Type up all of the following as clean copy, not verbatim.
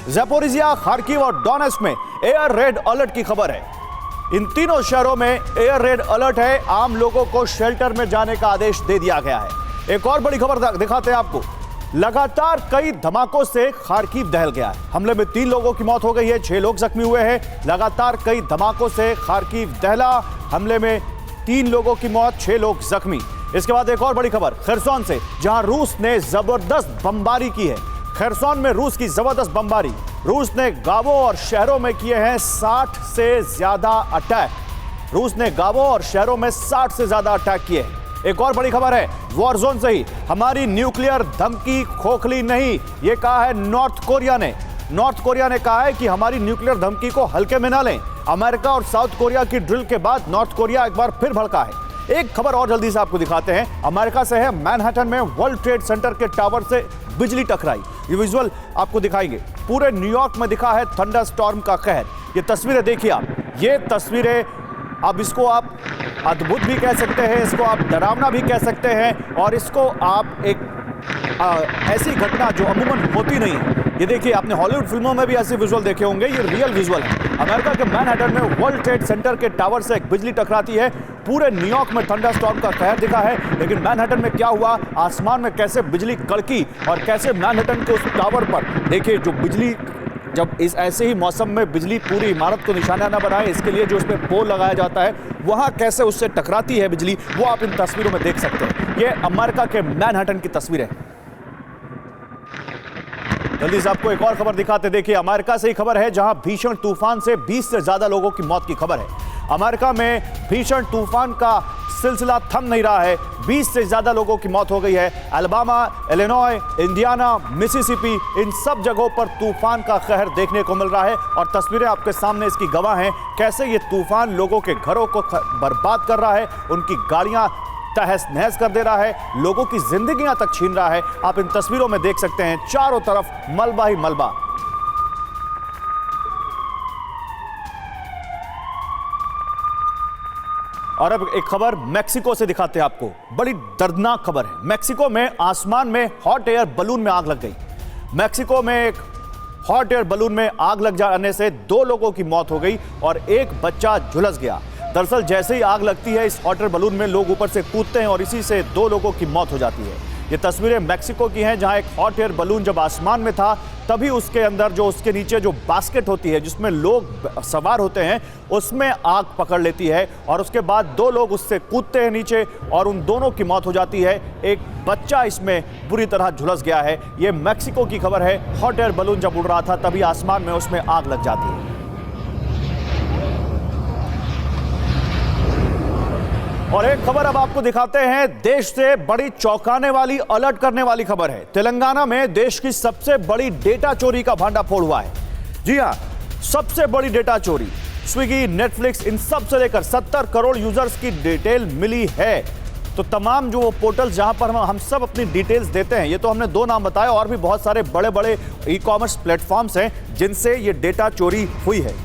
Zaporizhzhia, Kharkiv और Donetsk में air red alert की खबर है। इन तीनों शहरों में एयर रेड अलर्ट है। आम लोगों को शेल्टर में जाने का आदेश दे दिया गया है। एक और बड़ी खबर दिखाते हैं आपको। लगातार कई धमाकों से खार्किव दहल गया है। हमले में 3 लोगों की मौत हो गई है, 6 लोग जख्मी हुए हैं। लगातार कई धमाकों से खार्किव दहला। हमले में 3 लोगों की मौत, 6 लोग जख्मी। इसके बाद एक और बड़ी खबर खरसोन से, जहां रूस ने जबरदस्त बमबारी की है। खरसोन में रूस की जबरदस्त बमबारी। रूस ने गांवों और शहरों में किए हैं 60 से ज्यादा अटैक। रूस ने गांवों और शहरों में 60 से ज्यादा अटैक किए हैं। एक और बड़ी खबर है वॉर जोन से ही, हमारी न्यूक्लियर धमकी खोखली नहीं, यह कहा है नॉर्थ कोरिया ने। नॉर्थ कोरिया ने कहा है कि हमारी न्यूक्लियर धमकी को हल्के में ना लें। अमेरिका और साउथ कोरिया की ड्रिल के बाद नॉर्थ कोरिया एक बार फिर भड़का है। एक खबर और जल्दी से आपको दिखाते हैं, अमेरिका से है। मैनहट्टन में वर्ल्ड ट्रेड सेंटर के टावर से बिजली टकराई। ये विजुअल आपको दिखाएंगे। पूरे न्यूयॉर्क में दिखा है थंडर स्टॉर्म का कहर। ये तस्वीरें देखिए आप। ये तस्वीरें, अब इसको आप अद्भुत भी कह सकते हैं, इसको आप डरावना भी कह सकते हैं, और इसको आप एक ऐसी घटना जो अमूमन होती नहीं है। ये देखिए, आपने हॉलीवुड फिल्मों में भी ऐसे विजुअल देखे होंगे, ये रियल विजुअल है। अमेरिका के मैनहट्टन में वर्ल्ड ट्रेड सेंटर के टावर से एक बिजली टकराती है। पूरे न्यूयॉर्क में थंडर स्टॉर्म का कहर दिखा है। लेकिन मैनहट्टन में क्या हुआ, आसमान में कैसे बिजली कड़की और कैसे मैनहट्टन के उस टावर पर देखिए, जो बिजली, जब इस ऐसे ही मौसम में बिजली पूरी इमारत को निशाना न बनाए, इसके लिए जो उसमें पोल लगाया जाता है, वहां कैसे उससे टकराती है बिजली, वो आप इन तस्वीरों में देख सकते हैं। ये अमेरिका के मैनहट्टन की तस्वीर है। जल्दी से आपको एक और खबर दिखाते। देखिए, अमेरिका से ही खबर है, जहां भीषण तूफान से 20 से ज्यादा लोगों की मौत की खबर है। अमेरिका में भीषण तूफान का सिलसिला थम नहीं रहा है। 20 से ज्यादा लोगों की मौत हो गई है। अलाबामा, इलिनॉय, इंडियाना, मिसिसिपी, इन सब जगहों पर तूफान का कहर देखने को मिल रहा है। और तस्वीरें आपके सामने इसकी गवाह हैं, कैसे ये तूफान लोगों के घरों को बर्बाद कर रहा है, उनकी गाड़ियां तहस नहस कर दे रहा है, लोगों की जिंदगियां तक छीन रहा है। आप इन तस्वीरों में देख सकते हैं, चारों तरफ मलबा ही मलबा। और अब एक खबर मैक्सिको से दिखाते हैं आपको। बड़ी दर्दनाक खबर है। मैक्सिको में आसमान में हॉट एयर बलून में आग लग गई। मैक्सिको में एक हॉट एयर बलून में आग लग जाने से 2 लोगों की मौत हो गई और एक बच्चा झुलस गया। दरअसल जैसे ही आग लगती है इस हॉट एयर बलून में, लोग ऊपर से कूदते हैं और इसी से 2 लोगों की मौत हो जाती है। ये तस्वीरें मैक्सिको की हैं, जहां एक हॉट एयर बलून जब आसमान में था, तभी उसके अंदर जो उसके नीचे जो बास्केट होती है जिसमें लोग सवार होते हैं, उसमें आग पकड़ लेती है और उसके बाद 2 लोग उससे कूदते हैं नीचे और उन दोनों की मौत हो जाती है। एक बच्चा इसमें बुरी तरह झुलस गया है। ये मैक्सिको की खबर है। हॉट एयर बलून जब उड़ रहा था तभी आसमान में उसमें आग लग जाती है। और एक खबर अब आपको दिखाते हैं, देश से बड़ी चौंकाने वाली, अलर्ट करने वाली खबर है। तेलंगाना में देश की सबसे बड़ी डेटा चोरी का भांडाफोड़ हुआ है। जी हां, सबसे बड़ी डेटा चोरी। स्विगी, नेटफ्लिक्स, इन सब से लेकर 70 करोड़ यूजर्स की डिटेल मिली है। तो तमाम जो पोर्टल्स जहां पर हम सब अपनी डिटेल्स देते हैं, ये तो हमने 2 नाम बताए, और भी बहुत सारे बड़े बड़े ई कॉमर्स प्लेटफॉर्म्स हैं जिनसे ये डेटा चोरी हुई है।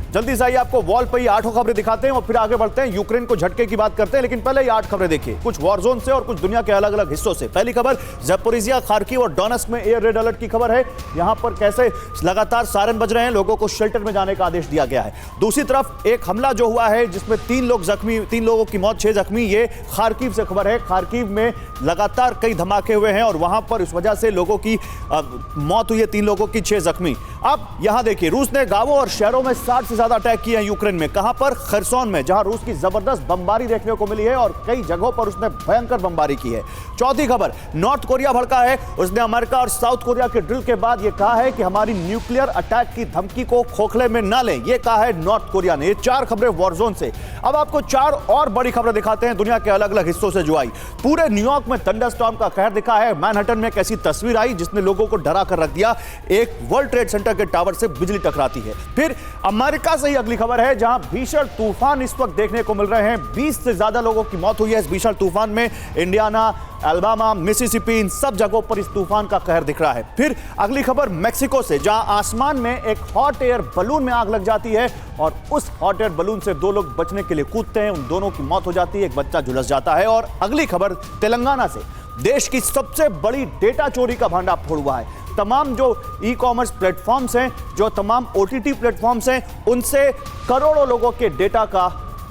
जल्दी से आइए आपको वॉल पर ही 8 खबरें दिखाते हैं और फिर आगे बढ़ते हैं। यूक्रेन को झटके की बात करते हैं, लेकिन पहले ये 8 खबरें देखिए, कुछ वॉर जोन से और कुछ दुनिया के अलग अलग हिस्सों से। पहली खबर, ज़ैपोरिज़िया, खार्किव और डोनेट्स्क में एयर रेड अलर्ट की खबर है। यहां पर कैसे लगातार सायरन बज रहे हैं, लोगों को शेल्टर में जाने का आदेश दिया गया है। दूसरी तरफ एक हमला जो हुआ है जिसमें 3 लोग जख्मी, 3 लोगों की मौत, 6 जख्मी। ये खार्किव से खबर है। खार्किव में लगातार कई धमाके हुए हैं और वहां पर इस वजह से लोगों की मौत हुई है, 3 लोगों की, 6 जख्मी। अब यहां देखिए, रूस ने गांवों और शहरों में 60 से ज्यादा अटैक किए हैं यूक्रेन में। कहां पर? खरसोन में, जहां रूस की जबरदस्त बमबारी देखने को मिली है और कई जगहों पर उसने भयंकर बमबारी की है। चौथी खबर, नॉर्थ कोरिया भड़का है। उसने अमेरिका और साउथ कोरिया के ड्रिल के बाद यह कहा है कि हमारी न्यूक्लियर अटैक की धमकी को खोखले में ना लें, यह कहा है नॉर्थ कोरिया ने। ये 4 खबरें वॉरजोन से। अब आपको 4 और बड़ी खबरें दिखाते हैं दुनिया के अलग अलग हिस्सों से जो आई। पूरे न्यूयॉर्क में थंडरस्टॉर्म का कहर दिखा है। मैनहट्टन में एक ऐसी तस्वीर आई जिसने लोगों को डरा कर रख दिया। एक वर्ल्ड ट्रेड सेंटर के टावर से बिजली टकराती है। फिर अमेरिका से ही अगली खबर है, जहां भीषण तूफान इस वक्त देखने को मिल रहे हैं। 20 से ज्यादा लोगों की मौत हुई है इस भीषण तूफान में। इंडियाना, अलाबामा, मिसिसिपी, इन सब जगहों पर इस तूफान का कहर दिख रहा है। फिर अगली खबर मैक्सिको से, जहां आसमान में एक हॉट एयर बलून में आग लग जाती है और उस हॉट एयर बलून से 2 लोग बचने के लिए कूदते हैं, उन दोनों की मौत हो जाती है, एक बच्चा झुलस जाता है। और अगली खबर तेलंगाना से, देश की सबसे बड़ी डेटा चोरी का भांडाफोड़ हुआ है। तमाम जो ई कॉमर्स प्लेटफॉर्म्स हैं, जो तमाम OTT प्लेटफॉर्म्स हैं, उनसे करोड़ों लोगों के डेटा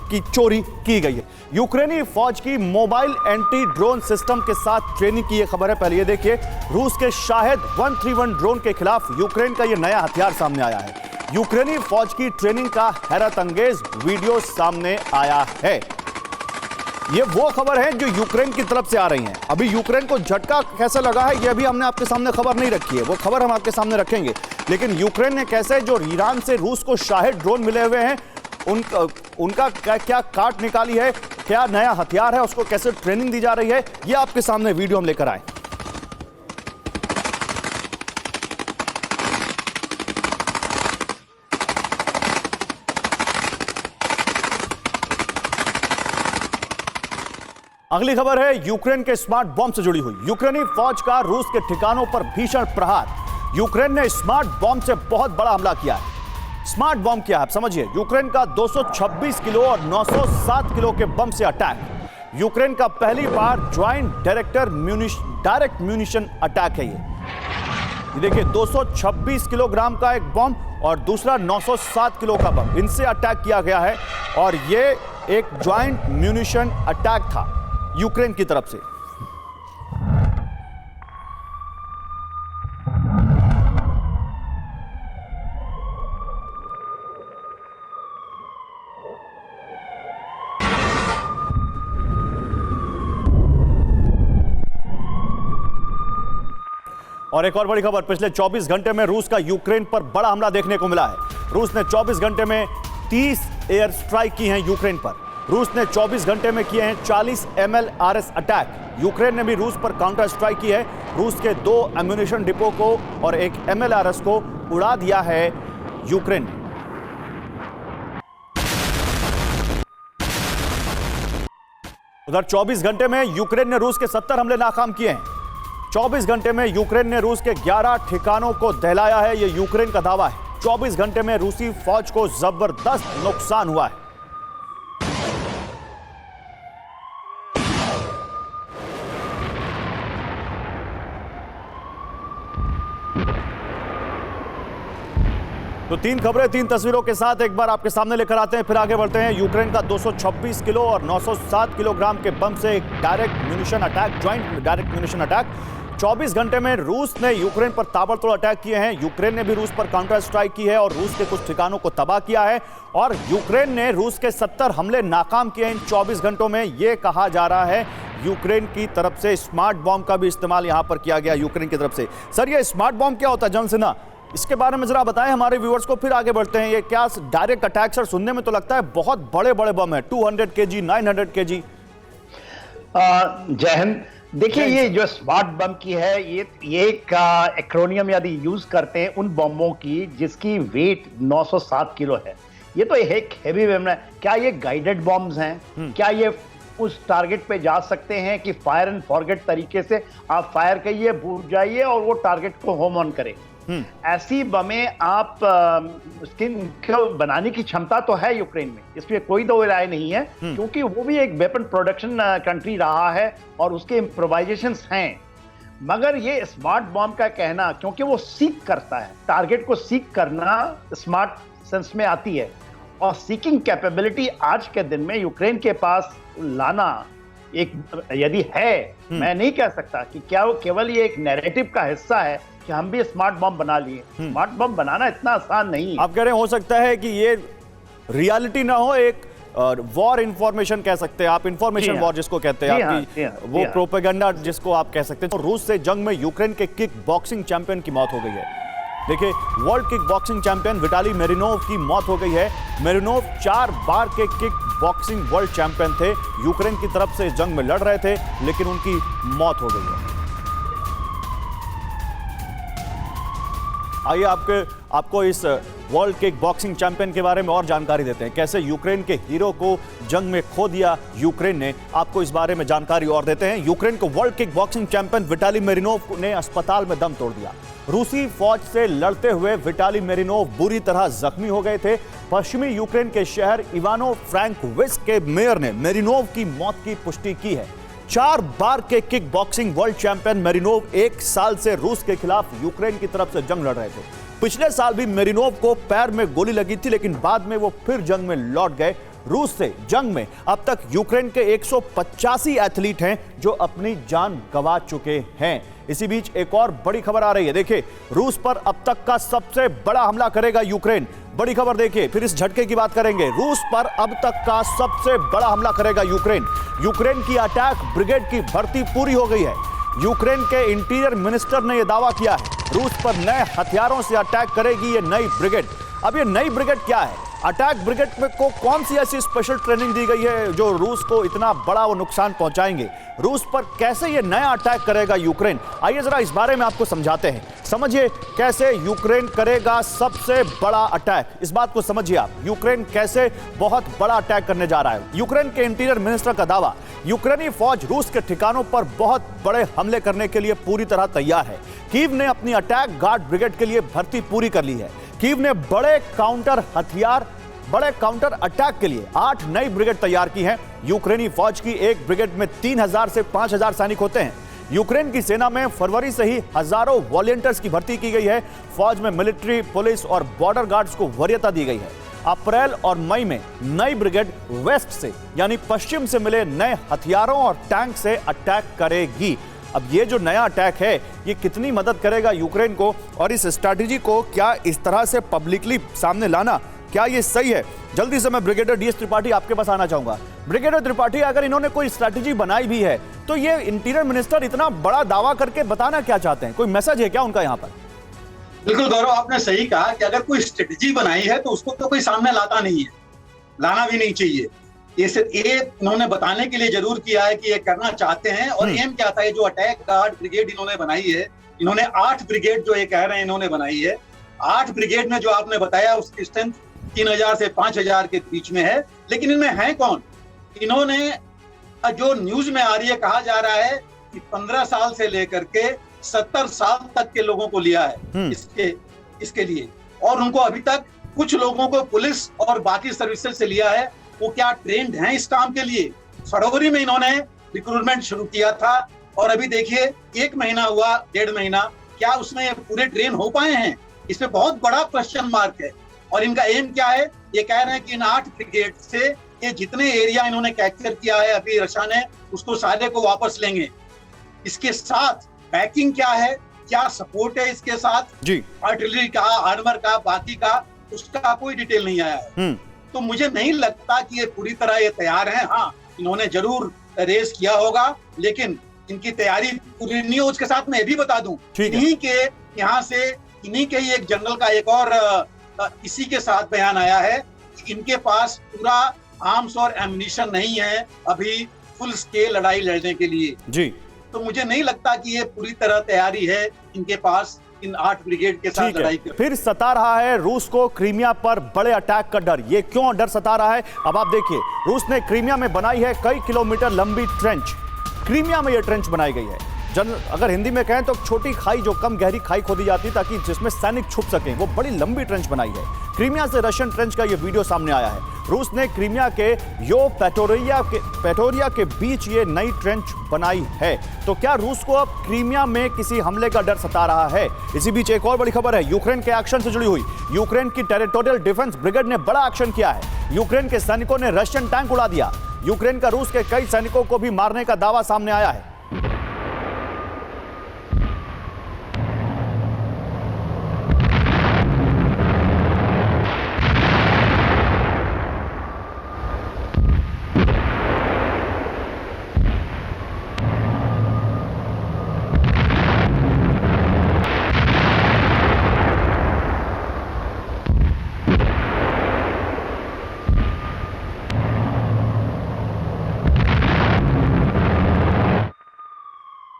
की चोरी की गई है। यूक्रेनी फौज की मोबाइल एंटी ड्रोन सिस्टम के साथ ट्रेनिंग की यह खबर है। पहले ये देखिए, रूस के शाहेद 131 ड्रोन के खिलाफ यूक्रेन का यह नया हथियार सामने आया है। यूक्रेनी फौज की ट्रेनिंग का हैरत अंगेज वीडियो सामने आया है। ये वो खबर है जो यूक्रेन की तरफ से आ रही है। अभी यूक्रेन को झटका कैसे लगा है, ये अभी हमने आपके सामने खबर नहीं रखी है, वो खबर हम आपके सामने रखेंगे। लेकिन यूक्रेन ने कैसे, जो ईरान से रूस को शाहेद ड्रोन मिले हुए हैं, उनका क्या काट निकाली है, क्या नया हथियार है, उसको कैसे ट्रेनिंग दी जा रही है, ये आपके सामने वीडियो हम लेकर आए। अगली खबर है यूक्रेन के स्मार्ट बॉम्ब से जुड़ी हुई। यूक्रेनी फौज का रूस के ठिकानों पर भीषण प्रहार। यूक्रेन ने स्मार्ट बॉम्ब से बहुत बड़ा हमला किया है। स्मार्ट बॉम्ब क्या है आप समझिए। यूक्रेन का 226 किलो और 907 किलो के बम से अटैक। यूक्रेन का पहली बार ज्वाइंट डायरेक्ट म्यूनिशन अटैक है ये देखिए, 226 किलोग्राम का एक बम और दूसरा 907 किलो का बम, इनसे अटैक किया गया है। और ये एक ज्वाइंट म्यूनिशन अटैक था यूक्रेन की तरफ से। और एक और बड़ी खबर, पिछले 24 घंटे में रूस का यूक्रेन पर बड़ा हमला देखने को मिला है। रूस ने 24 घंटे में 30 एयर स्ट्राइक की हैं यूक्रेन पर। रूस ने 24 घंटे में किए हैं 40 MLRS अटैक। यूक्रेन ने भी रूस पर काउंटर स्ट्राइक की है। रूस के 2 एम्यूनिशन डिपो को और एक MLRS को उड़ा दिया है यूक्रेन ने। उधर 24 घंटे में यूक्रेन ने रूस के 70 हमले नाकाम किए हैं। 24 घंटे में यूक्रेन ने रूस के 11 ठिकानों को दहलाया है, यह यूक्रेन का दावा है। 24 घंटे में रूसी फौज को जबरदस्त नुकसान हुआ है। तो 3 खबरें 3 तस्वीरों के साथ एक बार आपके सामने लेकर आते हैं, फिर आगे बढ़ते हैं। यूक्रेन का 226 किलो और 907 किलोग्राम के बम से एक direct munition attack, joint direct munition attack. 24 घंटे में रूस ने यूक्रेन पर ताबड़तोड़ अटैक किए हैं। यूक्रेन ने भी रूस पर काउंटर स्ट्राइक की है और रूस के कुछ ठिकानों को तबाह किया है। और यूक्रेन ने रूस के 70 हमले नाकाम किए इन 24 घंटों में। यह कहा जा रहा है यूक्रेन की तरफ से स्मार्ट बॉम्ब का भी इस्तेमाल यहां पर किया गया यूक्रेन की तरफ से। सर, ये स्मार्ट बॉम्ब क्या होता है जॉन सिन्हा, इसके बारे में जरा बताएं हमारे व्यूअर्स को, फिर आगे बढ़ते हैं। ये क्या डायरेक्ट अटैक? सर, सुनने में तो लगता है बहुत बड़े बड़े बम है, 200 kg, 900 kg। जय हिंद। देखिए, ये जो स्मार्ट बम की है, ये एक एक्रोनियम यदि यूज करते हैं उन बमों की जिसकी वेट 907 किलो है। ये तो एक हेवी बम है। क्या ये गाइडेड बॉम्ब्स हैं? क्या ये उस टारगेट पे जा सकते हैं कि फायर एंड फॉरगेट तरीके से आप फायर करिए, भूल जाइए और वो टारगेट को होम ऑन करे? ऐसी बमें आप स्किन को बनाने की क्षमता तो है यूक्रेन में, इसमें कोई दो राय नहीं है, क्योंकि वो भी एक वेपन प्रोडक्शन कंट्री रहा है और उसके इम्प्रोवाइजेशंस हैं। मगर ये स्मार्ट बॉम्ब का कहना, क्योंकि वो सीक करता है, टारगेट को सीक करना स्मार्ट सेंस में आती है, और सीकिंग कैपेबिलिटी आज के दिन में यूक्रेन के पास लाना एक यदि है, मैं नहीं कह सकता कि क्या वो केवल ये एक नैरेटिव का हिस्सा है कि हम भी स्मार्ट बम बना लिए। स्मार्ट बम बनाना इतना आसान नहीं। आप कह रहे हो सकता है कि ये रियलिटी ना हो, एक वॉर इंफॉर्मेशन कह सकते हैं आप, इंफॉर्मेशन वॉर जिसको कहते हैं आपकी, वो प्रोपेगेंडा जिसको आप कह सकते हैं। तो रूस से जंग में यूक्रेन के किक बॉक्सिंग चैंपियन की मौत हो गई है। देखिए, world kick boxing champion Vitali Merinov की मौत हो गई है। मेरिनोव 4 बार के किक बॉक्सिंग वर्ल्ड चैंपियन थे, यूक्रेन की तरफ से जंग में लड़ रहे थे, लेकिन उनकी मौत हो गई है। आइए आपको इस वर्ल्ड किक बॉक्सिंग चैंपियन के बारे में और जानकारी देते हैं, कैसे यूक्रेन के हीरो को जंग में खो दिया यूक्रेन ने। आपको इस बारे में जानकारी और देते हैं। यूक्रेन को world kick boxing champion Vitali Merinov ने अस्पताल में दम तोड़ दिया। रूसी फौज से लड़ते हुए विटाली मेरिनोव बुरी तरह जख्मी हो गए थे। पश्चिमी यूक्रेन के शहर इवानो फ्रैंकोविस्क के मेयर ने मेरिनोव की मौत की पुष्टि की है। 4 बार के किक बॉक्सिंग वर्ल्ड चैंपियन मेरिनोव 1 साल से रूस के खिलाफ यूक्रेन की तरफ से जंग लड़ रहे थे। पिछले साल भी मेरिनोव को पैर में गोली लगी थी, लेकिन बाद में वो फिर जंग में लौट गए। रूस से जंग में अब तक यूक्रेन के 185 एथलीट हैं जो अपनी जान गंवा चुके हैं। इसी बीच एक और बड़ी खबर आ रही है। देखिए, रूस पर अब तक का सबसे बड़ा हमला करेगा यूक्रेन। बड़ी खबर देखिए, फिर इस झटके की बात करेंगे। रूस पर अब तक का सबसे बड़ा हमला करेगा यूक्रेन। यूक्रेन की अटैक ब्रिगेड की भर्ती पूरी हो गई है। यूक्रेन के इंटीरियर मिनिस्टर ने यह दावा किया है, रूस पर नए हथियारों से अटैक करेगी ये नई ब्रिगेड। अब ये नई ब्रिगेड क्या है? अटैक ब्रिगेड में को कौन सी ऐसी स्पेशल ट्रेनिंग दी गई है जो रूस को इतना बड़ा वो नुकसान पहुंचाएंगे? रूस पर कैसे ये नया अटैक करेगा यूक्रेन? आइए जरा इस बारे में आपको समझाते हैं। समझिए कैसे यूक्रेन करेगा सबसे बड़ा अटैक। इस बात को समझिए आप, यूक्रेन कैसे बहुत बड़ा अटैक करने जा रहा है। यूक्रेन के इंटीरियर मिनिस्टर का दावा, यूक्रेनी फौज रूस के ठिकानों पर बहुत बड़े हमले करने के लिए पूरी तरह तैयार है। कीव ने अपनी अटैक गार्ड ब्रिगेड के लिए भर्ती पूरी कर ली है। कीव ने बड़े काउंटर अटैक के लिए 8 नई ब्रिगेड तैयार की हैं। यूक्रेनी फौज की एक ब्रिगेड में 3000 से 5000 सैनिक होते हैं। यूक्रेन की सेना में फरवरी से ही हजारों वॉलंटियर्स की भर्ती की गई है। फौज में मिलिट्री, पुलिस और बॉर्डर गार्ड्स को वरीयता दी गई है। अप्रैल और मई में नई ब्रिगेड वेस्ट से यानी पश्चिम से मिले नए हथियारों और टैंक से अटैक करेगी। अब ये जो नया अटैक है, ये कितनी मदद करेगा यूक्रेन को, और इस स्ट्रैटेजी को क्या इस तरह से पब्लिकली सामने लाना, क्या ये सही है? जल्दी से मैं ब्रिगेडियर डीएस त्रिपाठी आपके पास आना चाहूंगा। ब्रिगेडियर त्रिपाठी, अगर इन्होंने कोई स्ट्रैटेजी बनाई भी है तो ये इंटीरियर मिनिस्टर इतना बड़ा दावा करके बताना क्या चाहते हैं? कोई मैसेज है क्या उनका यहाँ पर? बिल्कुल गौरव, आपने सही कहा कि अगर कोई स्ट्रेटजी बनाई है तो उसको तो कोई सामने लाता नहीं है, लाना भी नहीं चाहिए। ये इन्होंने बताने के लिए जरूर किया है कि ये करना चाहते हैं। और एम क्या था, ये जो अटैक गार्ड ब्रिगेड इन्होंने बनाई है, इन्होंने 8 ब्रिगेड जो ये कह रहे हैं इन्होंने बनाई है। 8 ब्रिगेड में जो आपने बताया उसकी स्ट्रेंथ 3000 से 5000 के बीच में है। लेकिन इनमें है कौन? इन्होंने जो न्यूज में आ रही है, कहा जा रहा है कि 15 साल से लेकर के 70 साल तक के लोगों को लिया है इसके लिए। और उनको अभी तक कुछ लोगों को पुलिस और बाकी सर्विसेज से लिया है। वो क्या ट्रेंड हैं इस काम के लिए? फरवरी में इन्होंने रिक्रूटमेंट शुरू किया था और अभी देखिए 1 महीना हुआ, 1.5 महीना, क्या उसमें पूरे ट्रेन हो पाए हैं? इस पे बहुत बड़ा क्वेश्चन मार्क है। और इनका एम क्या है? ये कह रहे हैं कि इन 8 ब्रिगेड से ये जितने एरिया इन्होंने कैप्चर किया है अभी रशिया ने, उसको सारे को वापस लेंगे। इसके साथ पैकिंग क्या है, क्या सपोर्ट है इसके साथ जी, आर्टिलरी का, आर्मर का, बाकी का, उसका कोई डिटेल नहीं आया है। तो मुझे नहीं लगता कि ये पूरी तरह ये तैयार हैं। हाँ, इन्होंने जरूर रेस किया होगा, लेकिन इनकी तैयारी पूरी नहीं हो। उसके साथ मैं ये भी बता दूं, इन्हीं के यहाँ से इन्हीं के ही एक जनरल का एक और इसी के साथ बयान आया है कि इनके पास पूरा आर्म्स और एम्युनिशन नहीं है अभी फुल स्केल लड़ाई लड़ने के लिए जी। तो मुझे नहीं लगता कि ये पूरी तरह तैयारी है इनके पास इन 8 ब्रिगेड के साथ लड़ाई कर। फिर सता रहा है रूस को क्रीमिया पर बड़े अटैक का डर। ये क्यों डर सता रहा है? अब आप देखिए, रूस ने क्रीमिया में बनाई है कई किलोमीटर लंबी ट्रेंच। क्रीमिया में यह ट्रेंच बनाई गई है। अगर हिंदी में कहें तो छोटी खाई, जो कम गहरी खाई खोदी जाती ताकि जिसमें सैनिक छुप सकें, वो बड़ी लंबी ट्रेंच बनाई है। क्रीमिया से रशियन ट्रेंच का ये वीडियो सामने आया है। रूस ने क्रीमिया के पेटोरिया के बीच ये नई ट्रेंच बनाई है। तो क्या रूस को अब क्रीमिया में किसी हमले का डर सता रहा है? इसी बीच एक और बड़ी खबर है यूक्रेन के एक्शन से जुड़ी हुई। यूक्रेन की टेरिटोरियल डिफेंस ब्रिगेड ने बड़ा एक्शन किया है। यूक्रेन के सैनिकों ने रशियन टैंक उड़ा दिया। यूक्रेन का रूस के कई सैनिकों को भी मारने का दावा सामने आया है।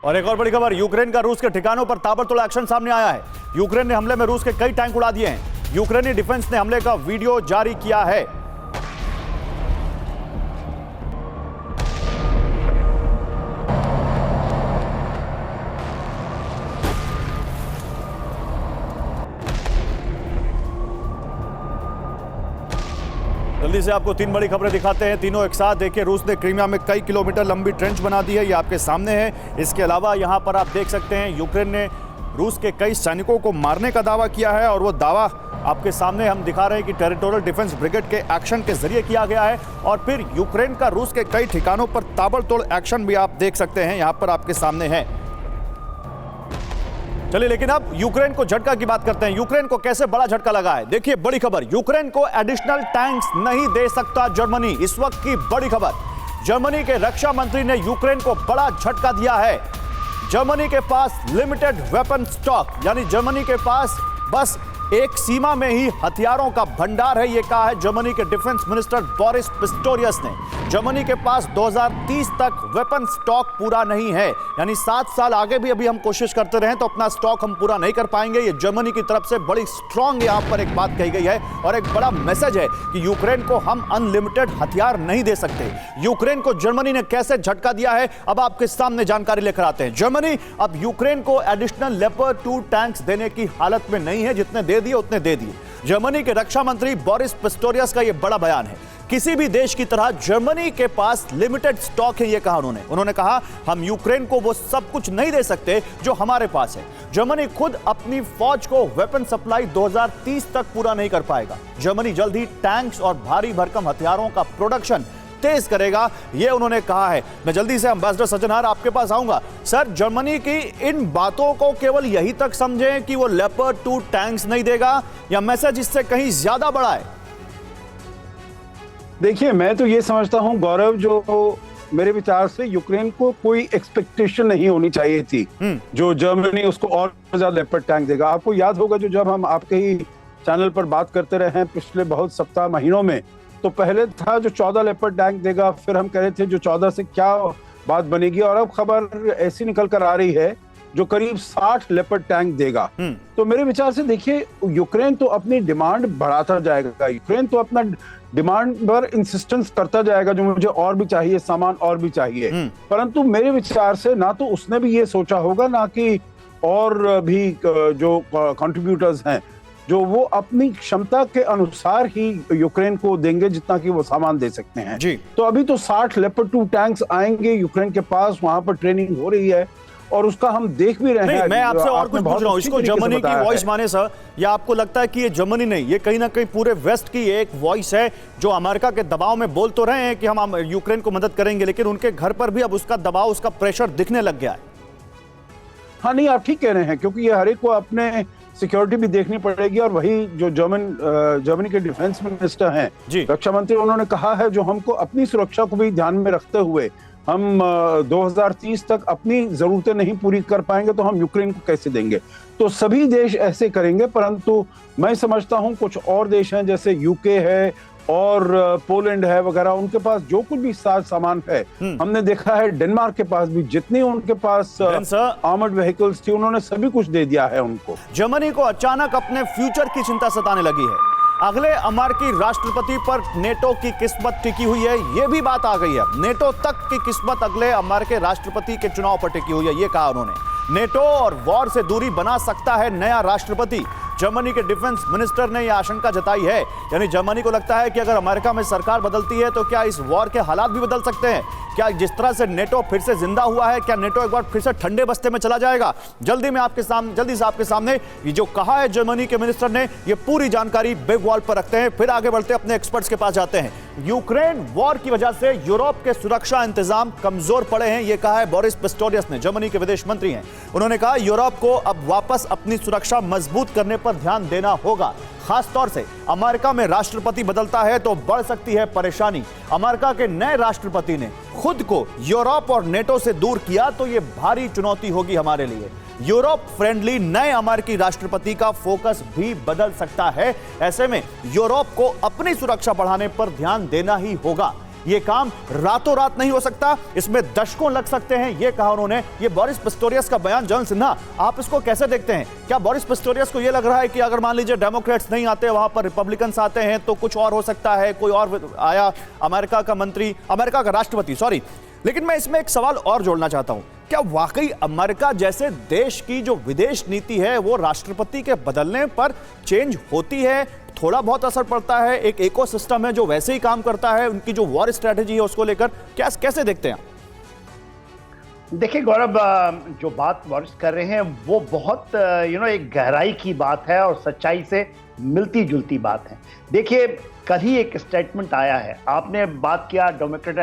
और एक और बड़ी खबर, यूक्रेन का रूस के ठिकानों पर ताबड़तोड़ एक्शन सामने आया है। यूक्रेन ने हमले में रूस के कई टैंक उड़ा दिए हैं। यूक्रेनी डिफेंस ने हमले का वीडियो जारी किया है। जल्दी से आपको तीन बड़ी खबरें दिखाते हैं, तीनों एक साथ। देखिए, रूस ने क्रीमिया में कई किलोमीटर लंबी ट्रेंच बना दी है, ये आपके सामने है। इसके अलावा यहाँ पर आप देख सकते हैं यूक्रेन ने रूस के कई सैनिकों को मारने का दावा किया है, और वो दावा आपके सामने हम दिखा रहे हैं कि टेरिटोरियल डिफेंस ब्रिगेड के एक्शन के जरिए किया गया है। और फिर यूक्रेन का रूस के कई ठिकानों पर ताबड़तोड़ एक्शन भी आप देख सकते हैं, यहाँ पर आपके सामने है। चलिए, लेकिन अब यूक्रेन को झटका की बात करते हैं। यूक्रेन को कैसे बड़ा झटका लगा है, देखिए बड़ी खबर। यूक्रेन को एडिशनल टैंक्स नहीं दे सकता जर्मनी, इस वक्त की बड़ी खबर। जर्मनी के रक्षा मंत्री ने यूक्रेन को बड़ा झटका दिया है। जर्मनी के पास लिमिटेड वेपन स्टॉक, यानी जर्मनी के पास बस एक सीमा में ही हथियारों का भंडार है, ये कहा है जर्मनी के डिफेंस मिनिस्टर बोरिस पिस्टोरियस ने। जर्मनी के पास 2030 तक वेपन स्टॉक पूरा नहीं है, यानी 7 साल आगे भी अभी हम कोशिश करते रहें तो अपना स्टॉक हम पूरा नहीं कर पाएंगे। ये जर्मनी की तरफ से बड़ी स्ट्रांग यहां पर एक बात कही गई है, और एक बड़ा मैसेज है कि यूक्रेन को हम अनलिमिटेड हथियार नहीं दे सकते। यूक्रेन को जर्मनी ने कैसे झटका दिया है, अब आपके सामने जानकारी लेकर आते हैं। जर्मनी अब यूक्रेन को एडिशनल लेपर्ड 2 टैंक्स देने की हालत में नहीं है, जितने दे दिए उतने दे दिए। जर्मनी के रक्षा मंत्री बोरिस पिस्टोरियस का यह बड़ा बयान है। किसी भी देश की तरह जर्मनी के पास लिमिटेड स्टॉक है, यह कहा उन्होंने कहा हम यूक्रेन को वो सब कुछ नहीं दे सकते जो हमारे पास है। जर्मनी खुद अपनी फौज को वेपन सप्लाई 2030 तक पूरा नहीं कर पाएगा। जर्मनी जल्द ही टैंक्स और भारी भरकम हथियारों का प्रोडक्शन तेज करेगा, यह उन्होंने कहा है। मैं जल्दी से एम्बेसडर सज्जनहार आपके पास आऊंगा। सर, जर्मनी की इन बातों को केवल यही तक समझें कि वो लेपर्ड 2 टैंक्स नहीं देगा, या मैसेज इससे कहीं ज्यादा बड़ा है? देखिए, मैं तो ये समझता हूं गौरव, जो मेरे विचार से यूक्रेन को कोई एक्सपेक्टेशन नहीं होनी चाहिए थी जो जर्मनी उसको और ज्यादा लेपर्ड टैंक देगा। आपको याद होगा जो जब हम आपके ही चैनल पर बात करते रहे हैं पिछले बहुत सप्ताह महीनों में, तो पहले था जो 14 लेपर्ड टैंक देगा, फिर हम कह रहे थे जो 14 से क्या बात बनेगी, और अब खबर ऐसी निकल कर आ रही है जो करीब 60 लेपर्ड टैंक देगा। तो मेरे विचार से देखिए, यूक्रेन तो अपनी डिमांड बढ़ाता जाएगा, यूक्रेन तो अपना डिमांड पर इंसिस्टेंस करता जाएगा, जो मुझे और भी चाहिए, सामान और भी चाहिए। परंतु मेरे विचार से ना तो उसने भी ये सोचा होगा, ना कि और भी जो कंट्रीब्यूटर्स हैं जो वो अपनी क्षमता के अनुसार ही यूक्रेन को देंगे जितना कि वो सामान दे सकते हैं जी। तो अभी तो 60 लेपर्ड 2 टैंक्स आएंगे यूक्रेन के पास, वहां पर ट्रेनिंग हो रही है और उसका हम देख भी रहे हैं। मैं आपसे और कुछ पूछ रहा हूं, इसको जर्मनी की वॉइस माने सर, या आपको लगता है कि ये जर्मनी नहीं, ये कहीं ना कहीं पूरे वेस्ट की एक वॉइस है जो अमेरिका के दबाव में बोल तो रहे हैं कि हम यूक्रेन को मदद करेंगे, लेकिन उनके घर पर भी अब उसका दबाव, उसका प्रेशर दिखने लग गया है? हाँ, नहीं, आप ठीक कह रहे हैं, क्योंकि ये हर एक को अपने सिक्योरिटी भी देखनी पड़ेगी। और वही जो जर्मनी के डिफेंस मिनिस्टर हैं, रक्षा मंत्री, उन्होंने कहा है जो हमको अपनी सुरक्षा को भी ध्यान में रखते हुए हम 2030 तक अपनी जरूरतें नहीं पूरी कर पाएंगे तो हम यूक्रेन को कैसे देंगे। तो सभी देश ऐसे करेंगे, परंतु मैं समझता हूं कुछ और देश हैं जैसे यूके है और पोलैंड है वगैरह, उनके पास जो कुछ भी सामान है, हमने देखा है डेनमार्क के पास भी जितनी उनके पास आर्मर्ड व्हीकल्स थी उन्होंने सभी कुछ दे दिया है उनको। जर्मनी को अचानक अपने फ्यूचर की चिंता सताने लगी है। अगले अमेरिकी राष्ट्रपति पर नेटो की किस्मत टिकी हुई है, यह भी बात आ गई है। नेटो तक की किस्मत अगले अमेरिकी राष्ट्रपति के चुनाव पर टिकी हुई है, यह कहा उन्होंने। नेटो और वॉर से दूरी बना सकता है नया राष्ट्रपति, जर्मनी के डिफेंस मिनिस्टर ने यह आशंका जताई है। यानी जर्मनी को लगता है कि अगर अमेरिका में सरकार बदलती है तो क्या इस वॉर के हालात भी बदल सकते हैं? क्या जिस तरह से नेटो फिर से जिंदा हुआ है, क्या नेटो एक बार फिर से ठंडे बस्ते में चला जाएगा? जल्दी से आपके सामने ये जो कहा है जर्मनी के मिनिस्टर ने, ये पूरी जानकारी बिग वॉल पर रखते हैं, फिर आगे बढ़ते अपने एक्सपर्ट्स के पास जाते हैं। यूक्रेन वॉर की वजह से यूरोप के सुरक्षा इंतजाम कमजोर पड़े हैं, यह कहा है बोरिस पिस्टोरियस ने, जर्मनी के विदेश मंत्री हैं। उन्होंने कहा यूरोप को अब वापस अपनी सुरक्षा मजबूत करने पर ध्यान देना होगा। खास तौर से अमेरिका में राष्ट्रपति बदलता है तो बढ़ सकती है परेशानी। अमेरिका के नए राष्ट्रपति ने खुद को यूरोप और नेटो से दूर किया तो यह भारी चुनौती होगी हमारे लिए। यूरोप फ्रेंडली नए अमेरिकी राष्ट्रपति का फोकस भी बदल सकता है। ऐसे में यूरोप को अपनी सुरक्षा बढ़ाने पर ध्यान देना ही होगा। यह काम रातों रात नहीं हो सकता, इसमें दशकों लग सकते हैं, यह कहा उन्होंने। यह बोरिस पिस्टोरियस का बयान। जनरल सिन्हा, आप इसको कैसे देखते हैं? क्या बोरिस पिस्टोरियस को यह लग रहा है कि अगर मान लीजिए डेमोक्रेट्स नहीं आते, वहां पर रिपब्लिकन्स आते हैं तो कुछ और हो सकता है, कोई और आया अमेरिका का राष्ट्रपति, सॉरी। लेकिन मैं इसमें एक सवाल और जोड़ना चाहता हूं। क्या वाकई अमेरिका जैसे देश की जो विदेश नीति है वो राष्ट्रपति के बदलने पर चेंज होती है, थोड़ा बहुत असर पड़ता है? एक इकोसिस्टम है जो वैसे ही काम करता है, उनकी जो वॉर स्ट्रेटेजी है उसको लेकर कैसे देखते हैं? देखिए गौरव, जो बात वर्ष कर रहे हैं वो बहुत एक गहराई की बात है और सच्चाई से मिलती जुलती बात है। देखिए, कल ही एक स्टेटमेंट आया है, आपने बात किया डेमोक्रेट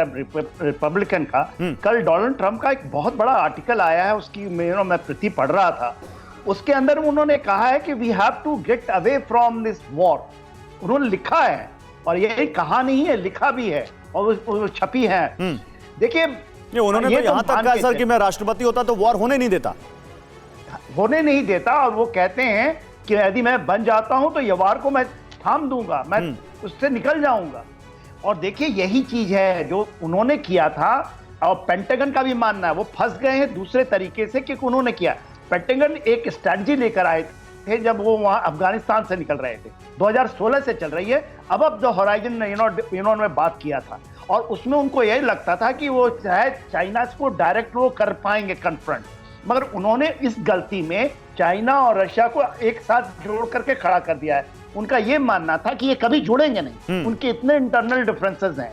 रिपब्लिकन का, कल डोनाल्ड ट्रंप का एक बहुत बड़ा आर्टिकल आया है, उसकी मैं प्रति पढ़ रहा था। उसके अंदर उन्होंने कहा है कि we have to get away from this war. उन्होंने लिखा है, और ये कहा नहीं है, लिखा भी है और वो छपी है। देखिए, उन्होंने तो यहां तक कहा सर कि मैं राष्ट्रपति होता तो वॉर होने नहीं देता, और वो कहते हैं कि यदि मैं बन जाता हूं तो ये वार को मैं थाम दूंगा, मैं उससे निकल जाऊंगा। और देखिए, यही चीज है जो उन्होंने किया था, और पेंटागन का भी मानना है वो फंस गए हैं दूसरे तरीके से, क्योंकि उन्होंने किया। पेंटागन एक स्ट्रैटेजी लेकर आए थे जब वो वहां अफगानिस्तान से निकल रहे थे, 2016 से चल रही है। अब द होराइजन इन्होंने बात किया था, और उसमें उनको यही लगता था कि वो चाहे चाइना को डायरेक्ट वो कर पाएंगे कन्फ्रंट, मगर उन्होंने इस गलती में चाइना और रशिया को एक साथ जोड़ करके खड़ा कर दिया है। उनका ये मानना था कि ये कभी जुड़ेंगे नहीं, उनके इतने इंटरनल डिफरेंसेस हैं।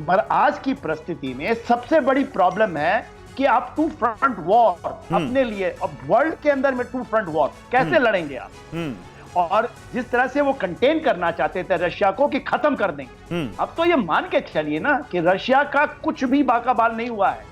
पर आज की परिस्थिति में सबसे बड़ी प्रॉब्लम है कि आप टू फ्रंट वॉर अपने लिए, अब वर्ल्ड के अंदर में टू फ्रंट वॉर कैसे लड़ेंगे आप? और जिस तरह से वो कंटेन करना चाहते थे रशिया को कि खत्म कर देंगे, अब तो ये मान के चलिए ना कि रशिया का कुछ भी बाका बाल नहीं हुआ है,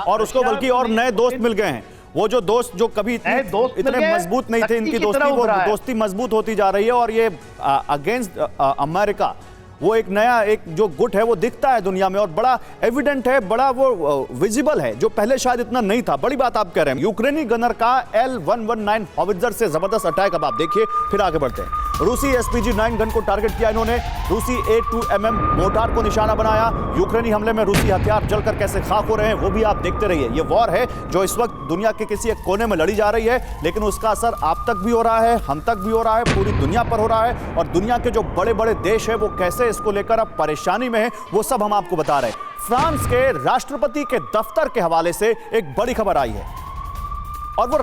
और उसको बल्कि और नए दोस्त मिल गए हैं। वो जो दोस्त जो कभी इतने मजबूत नहीं थे, इनकी दोस्ती, वो दोस्ती मजबूत होती जा रही है, और ये अगेंस्ट अमेरिका वो एक नया एक जो गुट है वो दिखता है दुनिया में, और बड़ा एविडेंट है, बड़ा वो विजिबल है, जो पहले शायद इतना नहीं था। बड़ी बात आप कह रहे हैं। यूक्रेनी गनर का L119 हॉवित्जर से जबरदस्त अटैक, अब आप देखिए, फिर आगे बढ़ते हैं। रूसी SPG-9 गन को टारगेट किया इन्होंने, रूसी A2MM मोर्टार को निशाना बनाया। यूक्रेनी हमले में रूसी हथियार जलकर कैसे खाक हो रहे हैं वो भी आप देखते रहिए। ये वॉर है जो इस वक्त दुनिया के किसी एक कोने में लड़ी जा रही है, लेकिन उसका असर आप तक भी हो रहा है, हम तक भी हो रहा है, पूरी दुनिया पर हो रहा है, और दुनिया के जो बड़े बड़े देश है वो कैसे इसको लेकर अब परेशानी में है, वो सब हम आपको बता रहे हैं। फ्रांस के राष्ट्रपति के दफ्तर के हवाले से एक बड़ी खबर आई है, और वो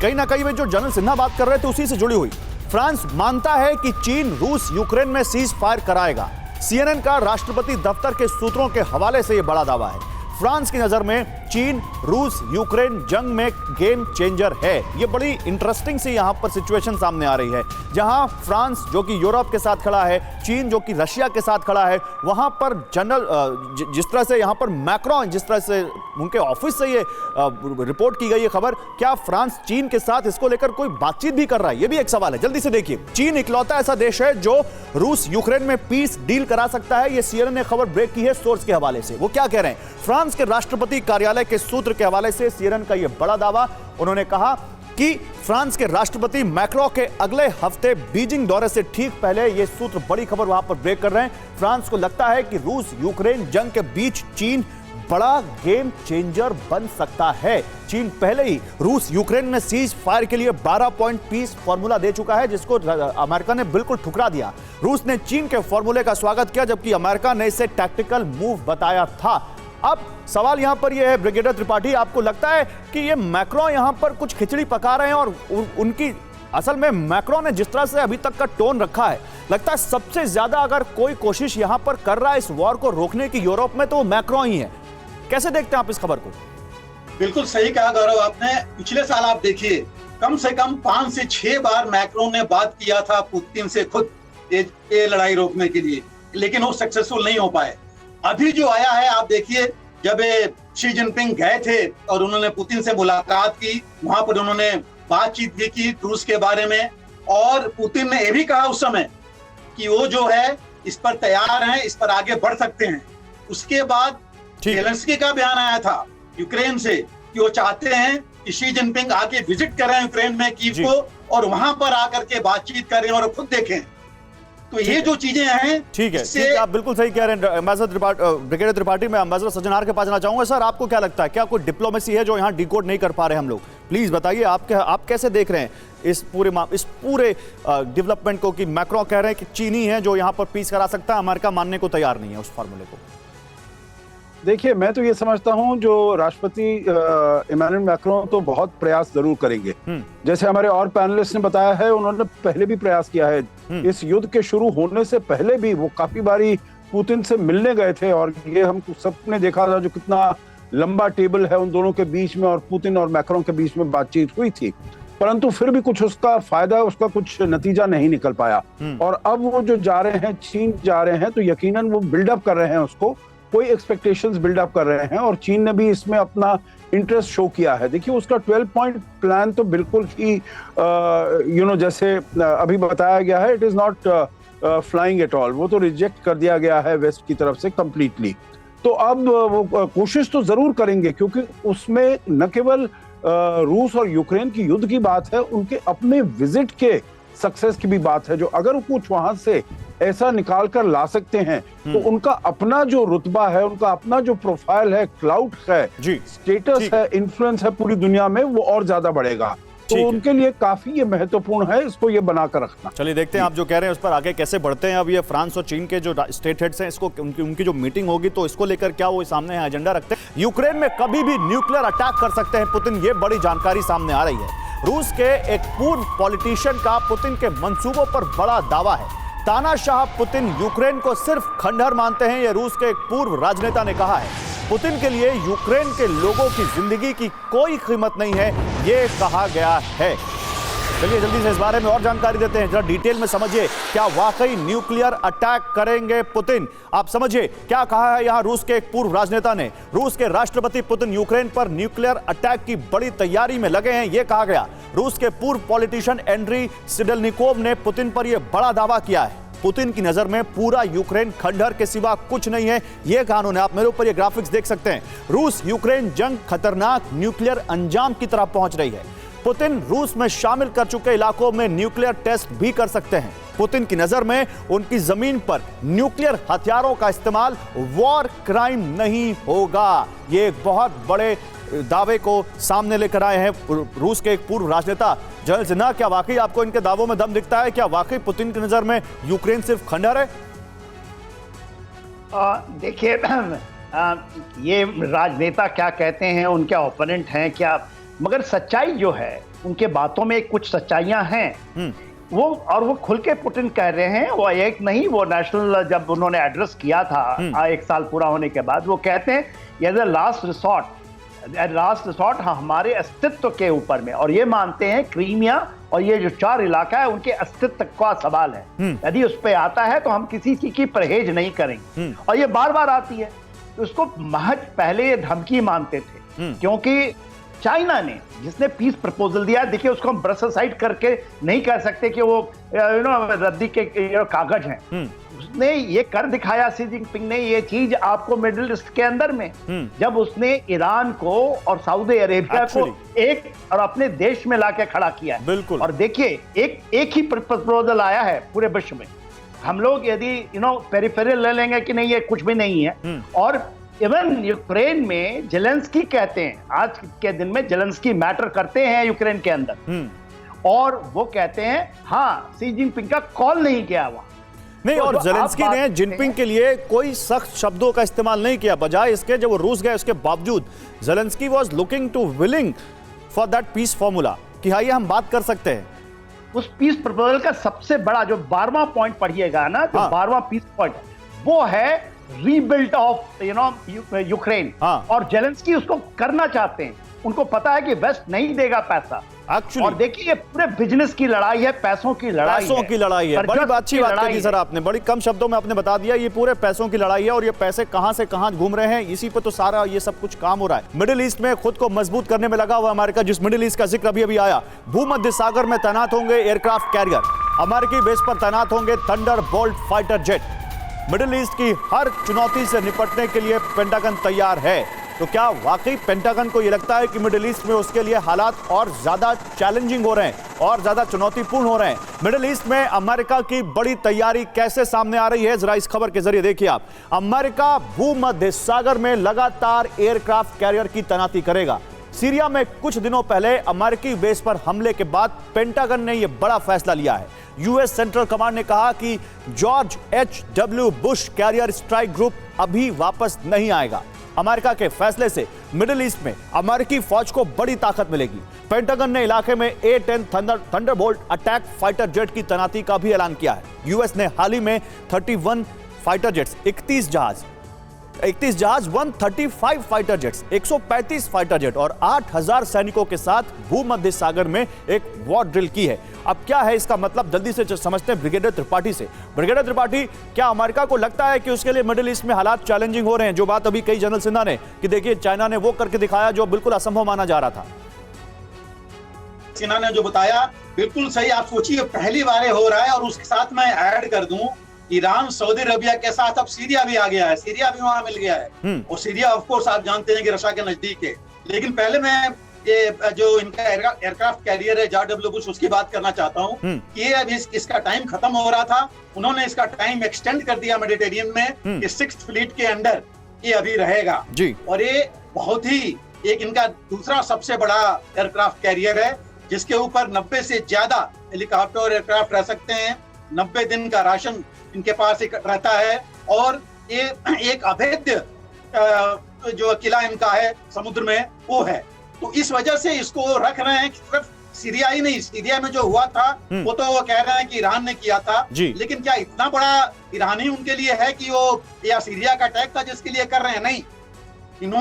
कहीं ना कहीं में जो जनरल सिन्हा बात कर रहे थे उसी से जुड़ी हुई। फ्रांस मानता है कि चीन रूस यूक्रेन में सीज फायर कराएगा। CNN का राष्ट्रपति दफ्तर के सूत्रों के हवाले से यह बड़ा दावा है। फ्रांस की नजर में चीन रूस यूक्रेन जंग में गेम चेंजर है। यह बड़ी इंटरेस्टिंग सी यहां पर सिचुएशन सामने आ रही है, जहां फ्रांस जो कि यूरोप के साथ खड़ा है, चीन जो कि रशिया के साथ खड़ा है, वहां पर जनरल जिस तरह से यहां पर मैक्रोन, जिस तरह से उनके ऑफिस से ये रिपोर्ट की गई है खबर, क्या फ्रांस चीन के साथ इसको लेकर कोई बातचीत भी कर रहा है? ये भी एक सवाल है। जल्दी से देखिए, चीन इकलौता ऐसा देश है जो रूस यूक्रेन में पीस डील करा सकता है। ये CNN ने खबर ब्रेक की है सोर्स के हवाले से। वो क्या कह रहे हैं? फ्रांस के राष्ट्रपति कार्यालय के सूत्र के हवाले से CNN का यह बड़ा दावा। उन्होंने कहा कि फ्रांस के राष्ट्रपति मैक्रो के अगले हफ्ते बीजिंग दौरे से ठीक पहले, यह सूत्र बड़ी खबर वहां पर ब्रेक कर रहे हैं, फ्रांस को लगता है कि रूस यूक्रेन जंग के बीच चीन बड़ा गेम चेंजर बन सकता है। चीन पहले ही रूस यूक्रेन में सीज फायर के लिए 12 पॉइंट पीस फॉर्मूला दे चुका है, जिसको अमेरिका ने बिल्कुल ठुकरा दिया। रूस ने चीन के फॉर्मूले का स्वागत किया, जबकि अमेरिका ने इसे टैक्टिकल मूव बताया था। अब सवाल यहां पर यह है, ब्रिगेडियर त्रिपाठी, आपको लगता है कि ये मैक्रो यहां पर कुछ खिचड़ी पका रहे हैं, और उनकी असल में मैक्रो ने जिस तरह से अभी तक का टोन रखा है, लगता है सबसे ज्यादा अगर कोई कोशिश यहां पर कर रहा है इस वॉर को रोकने की यूरोप में, तो वो मैक्रो ही है। कैसे देखते हैं आप इस खबर को? बिल्कुल सही कहा गौरव आपने। पिछले साल आप देखिए, कम से कम 5 से 6 बार मैक्रोन ने बात किया था पुतिन से खुद ये लड़ाई रोकने के लिए, लेकिन वो सक्सेसफुल नहीं हो पाए। अभी जो आया है, आप देखिए, जब शी जिनपिंग गए थे और उन्होंने पुतिन से मुलाकात की, वहां पर उन्होंने बातचीत भी की रूस के बारे में, और पुतिन ने यह भी कहा उस समय कि वो जो है इस पर तैयार हैं, इस पर आगे बढ़ सकते हैं। उसके बाद जेलेंस्की का बयान आया था यूक्रेन से कि वो चाहते हैं कि शी जिनपिंग आके विजिट करें यूक्रेन में कीव को, और वहां पर आकर के बातचीत करें और खुद देखें। तो ये जो चीजें हैं, ठीक है, आप बिल्कुल सही कह रहे हैं ब्रिगेडियर त्रिपाठी। मैं एम्बेसडर सज्जनार के पास जाना चाहूंगा। सर, आपको क्या लगता है, क्या कोई डिप्लोमेसी है जो यहाँ डिकोड नहीं कर पा रहे हम लोग? प्लीज बताइए, आप कैसे देख रहे हैं इस पूरे डेवलपमेंट को, कि मैक्रो कह रहे हैं कि चीनी है जो यहाँ पर पीस करा सकता है, अमेरिका मानने को तैयार नहीं है उस फॉर्मूले को? देखिए, मैं तो ये समझता हूं जो राष्ट्रपति इमैनुअल मैक्रोन तो बहुत प्रयास जरूर करेंगे। जैसे हमारे और पैनलिस्ट ने बताया है, उन्होंने पहले भी प्रयास किया है। इस युद्ध के शुरू होने से पहले भी वो काफी बारी पुतिन से मिलने गए थे, और ये हम सबने देखा था जो कितना लंबा टेबल है उन दोनों के बीच में, और पुतिन और मैक्रोन के बीच में बातचीत हुई थी, परंतु फिर भी कुछ उसका फायदा, उसका कुछ नतीजा नहीं निकल पाया। और अब वो जो जा रहे हैं, चीन जा रहे हैं, तो यकीनन वो बिल्डअप कर रहे हैं, उसको कोई एक्सपेक्टेशंस बिल्डअप कर रहे हैं, और चीन ने भी इसमें अपना इंटरेस्ट शो किया है। देखिए, उसका 12 पॉइंट प्लान तो बिल्कुल ही जैसे अभी बताया गया है, it is not flying at all, वो तो रिजेक्ट कर दिया गया है वेस्ट की तरफ से कंप्लीटली। तो अब वो कोशिश तो जरूर करेंगे, क्योंकि उसमें न केवल रूस और यूक्रेन की युद्ध की बात है, उनके अपने विजिट के सक्सेस की भी बात है। जो अगर कुछ वहां से ऐसा निकाल कर ला सकते हैं, तो उनका अपना जो रुतबा है, उनका अपना जो प्रोफाइल है, क्लाउड है, स्टेटस है, इन्फ्लुएंस है पूरी दुनिया में, वो और ज्यादा बढ़ेगा। तो उनके लिए काफी ये महत्वपूर्ण है इसको ये बनाकर रखना। चलिए देखते हैं आप जो कह रहे हैं उस पर आगे कैसे बढ़ते हैं। अब ये फ्रांस और चीन के जो स्टेट हेड्स हैं, इसको उनकी जो मीटिंग होगी, तो इसको लेकर क्या वो सामने एजेंडा रखते हैं। यूक्रेन में कभी भी न्यूक्लियर अटैक कर सकते हैं पुतिन, ये बड़ी जानकारी सामने आ रही है। रूस के एक पूर्व पॉलिटिशियन का पुतिन के मंसूबों पर बड़ा दावा है। तानाशाह पुतिन यूक्रेन को सिर्फ खंडहर मानते हैं, यह रूस के एक पूर्व राजनेता ने कहा है। पुतिन के लिए यूक्रेन के लोगों की जिंदगी की कोई कीमत नहीं है, यह कहा गया है। चलिए जल्दी से इस बारे में और जानकारी देते हैं, जरा डिटेल में समझिए, क्या वाकई न्यूक्लियर अटैक करेंगे पुतिन? आप समझिए क्या कहा है यहां रूस के एक पूर्व राजनेता ने। रूस के राष्ट्रपति पुतिन यूक्रेन पर न्यूक्लियर अटैक की बड़ी तैयारी में लगे हैं, यह कहा गया। रूस के पूर्व पॉलिटिशियन एंड्री सिडेलनिकोव ने पुतिन पर यह बड़ा दावा किया है। पुतिन की नजर में पूरा यूक्रेन खंडहर के सिवा कुछ नहीं है, यह कहा उन्होंने। आप मेरे ऊपर ये ग्राफिक्स देख सकते हैं। रूस यूक्रेन जंग खतरनाक न्यूक्लियर अंजाम की तरफ पहुंच रही है। पुतिन रूस में शामिल कर चुके इलाकों में न्यूक्लियर टेस्ट भी कर सकते हैं। पुतिन की नजर में उनकी जमीन पर न्यूक्लियर हथियारों का इस्तेमाल वॉर क्राइम नहीं होगा। ये एक बहुत बड़े दावे को सामने लेकर आए हैं रूस के एक पूर्व राजनेता। जनरल सिन्हा, क्या वाकई आपको इनके दावों में दम दिखता है? क्या वाकई पुतिन की नजर में यूक्रेन सिर्फ खंडहर है? देखिए, ये राजनेता क्या कहते हैं, उनके ओपोनेंट हैं क्या, मगर सच्चाई जो है उनके बातों में कुछ सच्चाइयां हैं। वो खुल के पुतिन कह रहे हैं, वो एक नहीं, वो नेशनल जब उन्होंने एड्रेस किया था 1 साल पूरा होने के बाद, वो कहते हैं ये लास्ट रिसॉर्ट हमारे अस्तित्व के ऊपर में, और ये मानते हैं क्रीमिया और ये जो 4 इलाका है उनके अस्तित्व का सवाल है। यदि उस पर आता है तो हम किसी की परहेज नहीं करेंगे। और ये बार बार आती है। तो उसको महज पहले ये धमकी मानते थे, क्योंकि चाइना ने जिसने पीस प्रपोजल दिया, देखिए उसको हम ब्रसेल साइड करके नहीं कह सकते कि वो रद्दी के कागज हैं। उसने ये कर दिखाया, शी जिनपिंग ने ये चीज आपको मिडिल ईस्ट के अंदर में, जब उसने ईरान को और सऊदी अरेबिया को एक और अपने देश में लाके खड़ा किया है। बिल्कुल। और देखिए एक ही प्रपोजल आया है पूरे विश्व में। हम लोग यदि पेरिफेरल ले लेंगे कि नहीं ये कुछ भी नहीं है। और इवन यूक्रेन में जेलेंस्की कहते हैं, आज के दिन में जेलेंस्की मैटर करते हैं यूक्रेन के अंदर, और वो कहते हैं हाँ शी जिनपिंग का कॉल नहीं किया हुआ नहीं। तो और जेलेंस्की ने जिनपिंग के लिए कोई सख्त शब्दों का इस्तेमाल नहीं किया, बजाय इसके जब वो रूस गए उसके बावजूद Zelensky was looking to willing for that peace formula कि आइए हम बात कर सकते हैं। उस पीस प्रपोजल का सबसे बड़ा जो 12वां पॉइंट पढ़िएगा ना, जो 12वां पीस पॉइंट वो है रीबिल्ड ऑफ यूक्रेन। और जेलेंस्की उसको करना चाहते हैं, उनको पता है कि वेस्ट नहीं देगा पैसा। और देखिए ये पूरे बिजनेस की लड़ाई है, पैसों की लड़ाई है। बड़ी अच्छी बात कही सर आपने, बड़ी कम शब्दों में आपने बता दिया, ये पूरे पैसों की लड़ाई है। और ये पैसे कहां से कहां घूम रहे हैं, इसी पे तो सारा ये सब कुछ काम हो रहा है। मिडिल ईस्ट में खुद को मजबूत करने में लगा हुआ अमेरिका, जिस मिडिल ईस्ट का जिक्र अभी आया, भूमध्य सागर में तैनात होंगे एयरक्राफ्ट कैरियर, अमेरिकी बेस पर तैनात होंगे Thunderbolt fighter jet. Middle east की हर चुनौती से निपटने के लिए पेंटागन तैयार है। तो क्या वाकई पेंटागन को यह लगता है कि मिडिल ईस्ट में उसके लिए हालात और ज्यादा चैलेंजिंग हो रहे हैं और ज्यादा चुनौतीपूर्ण हो रहे हैं? मिडिल ईस्ट में अमेरिका की बड़ी तैयारी कैसे सामने आ रही है, जरा इस खबर के जरिए देखिए आप। अमेरिका भूमध्य सागर में लगातार एयरक्राफ्ट कैरियर की तैनाती करेगा। सीरिया में कुछ दिनों पहले अमेरिकी बेस पर हमले के बाद पेंटागन ने यह बड़ा फैसला लिया है। यूएस सेंट्रल कमांड ने कहा कि George H.W. Bush carrier strike group अभी वापस नहीं आएगा। अमेरिका के फैसले से मिडिल ईस्ट में अमेरिकी फौज को बड़ी ताकत मिलेगी। पेंटागन ने इलाके में A-10 Thunderbolt attack fighter jet की तैनाती का भी ऐलान किया है। यूएस ने हाल ही में 31 फाइटर जेट्स, 31 जहाज, 135 फाइटर जेट्स, 135 फाइटर जेट और 8000 सैनिकों के साथ भूमध्य सागर में एक वॉर ड्रिल की है। अब क्या है इसका मतलब, जल्दी से समझते हैं ब्रिगेडियर त्रिपाठी से। ब्रिगेडियर त्रिपाठी, क्या अमेरिका को लगता है कि उसके लिए मिडिल ईस्ट में हालात चैलेंजिंग हो रहे हैं? जो बात अभी कही जनरल सिन्हा ने कि देखिए चाइना ने वो करके दिखाया जो बिल्कुल असंभव माना जा रहा था। सिन्हा ने जो बताया बिल्कुल सही। आप सोचिए पहली बार हो रहा है, और उसके साथ मैं ऐड कर दूं, ईरान सऊदी अरबिया के साथ अब सीरिया भी आ गया है, सीरिया भी वहां मिल गया है। और सीरिया ऑफ कोर्स आप जानते हैं कि रशिया के नजदीक है। लेकिन पहले मैं ये जो इनका एयरक्राफ्ट कैरियर है जॉर्ज डब्ल्यू बुश, उसकी बात करना चाहता हूँ कि ये अभी इसका टाइम खत्म हो रहा था, उन्होंने इसका टाइम एक्सटेंड कर दिया मेडिटेरियन में कि 6th फ्लीट के अंडर ये अभी रहेगा जी। और ये बहुत ही एक इनका दूसरा सबसे बड़ा एयरक्राफ्ट कैरियर है, जिसके ऊपर 90 से ज्यादा हेलीकॉप्टर और एयरक्राफ्ट रह सकते हैं। 90 दिन का राशन इनके पास एक रहता है। और ये एक अभेद्य जो किला इनका है समुद्र में वो है। तो इस वजह से इसको रख रहे हैं। सिर्फ सीरिया ही नहीं, सीरिया में जो हुआ था वो तो वो कह रहे हैं कि ईरान ने किया था, लेकिन क्या इतना बड़ा ईरानी उनके लिए है कि वो या सीरिया का अटैक था जिसके लिए कर रहे हैं? नहीं,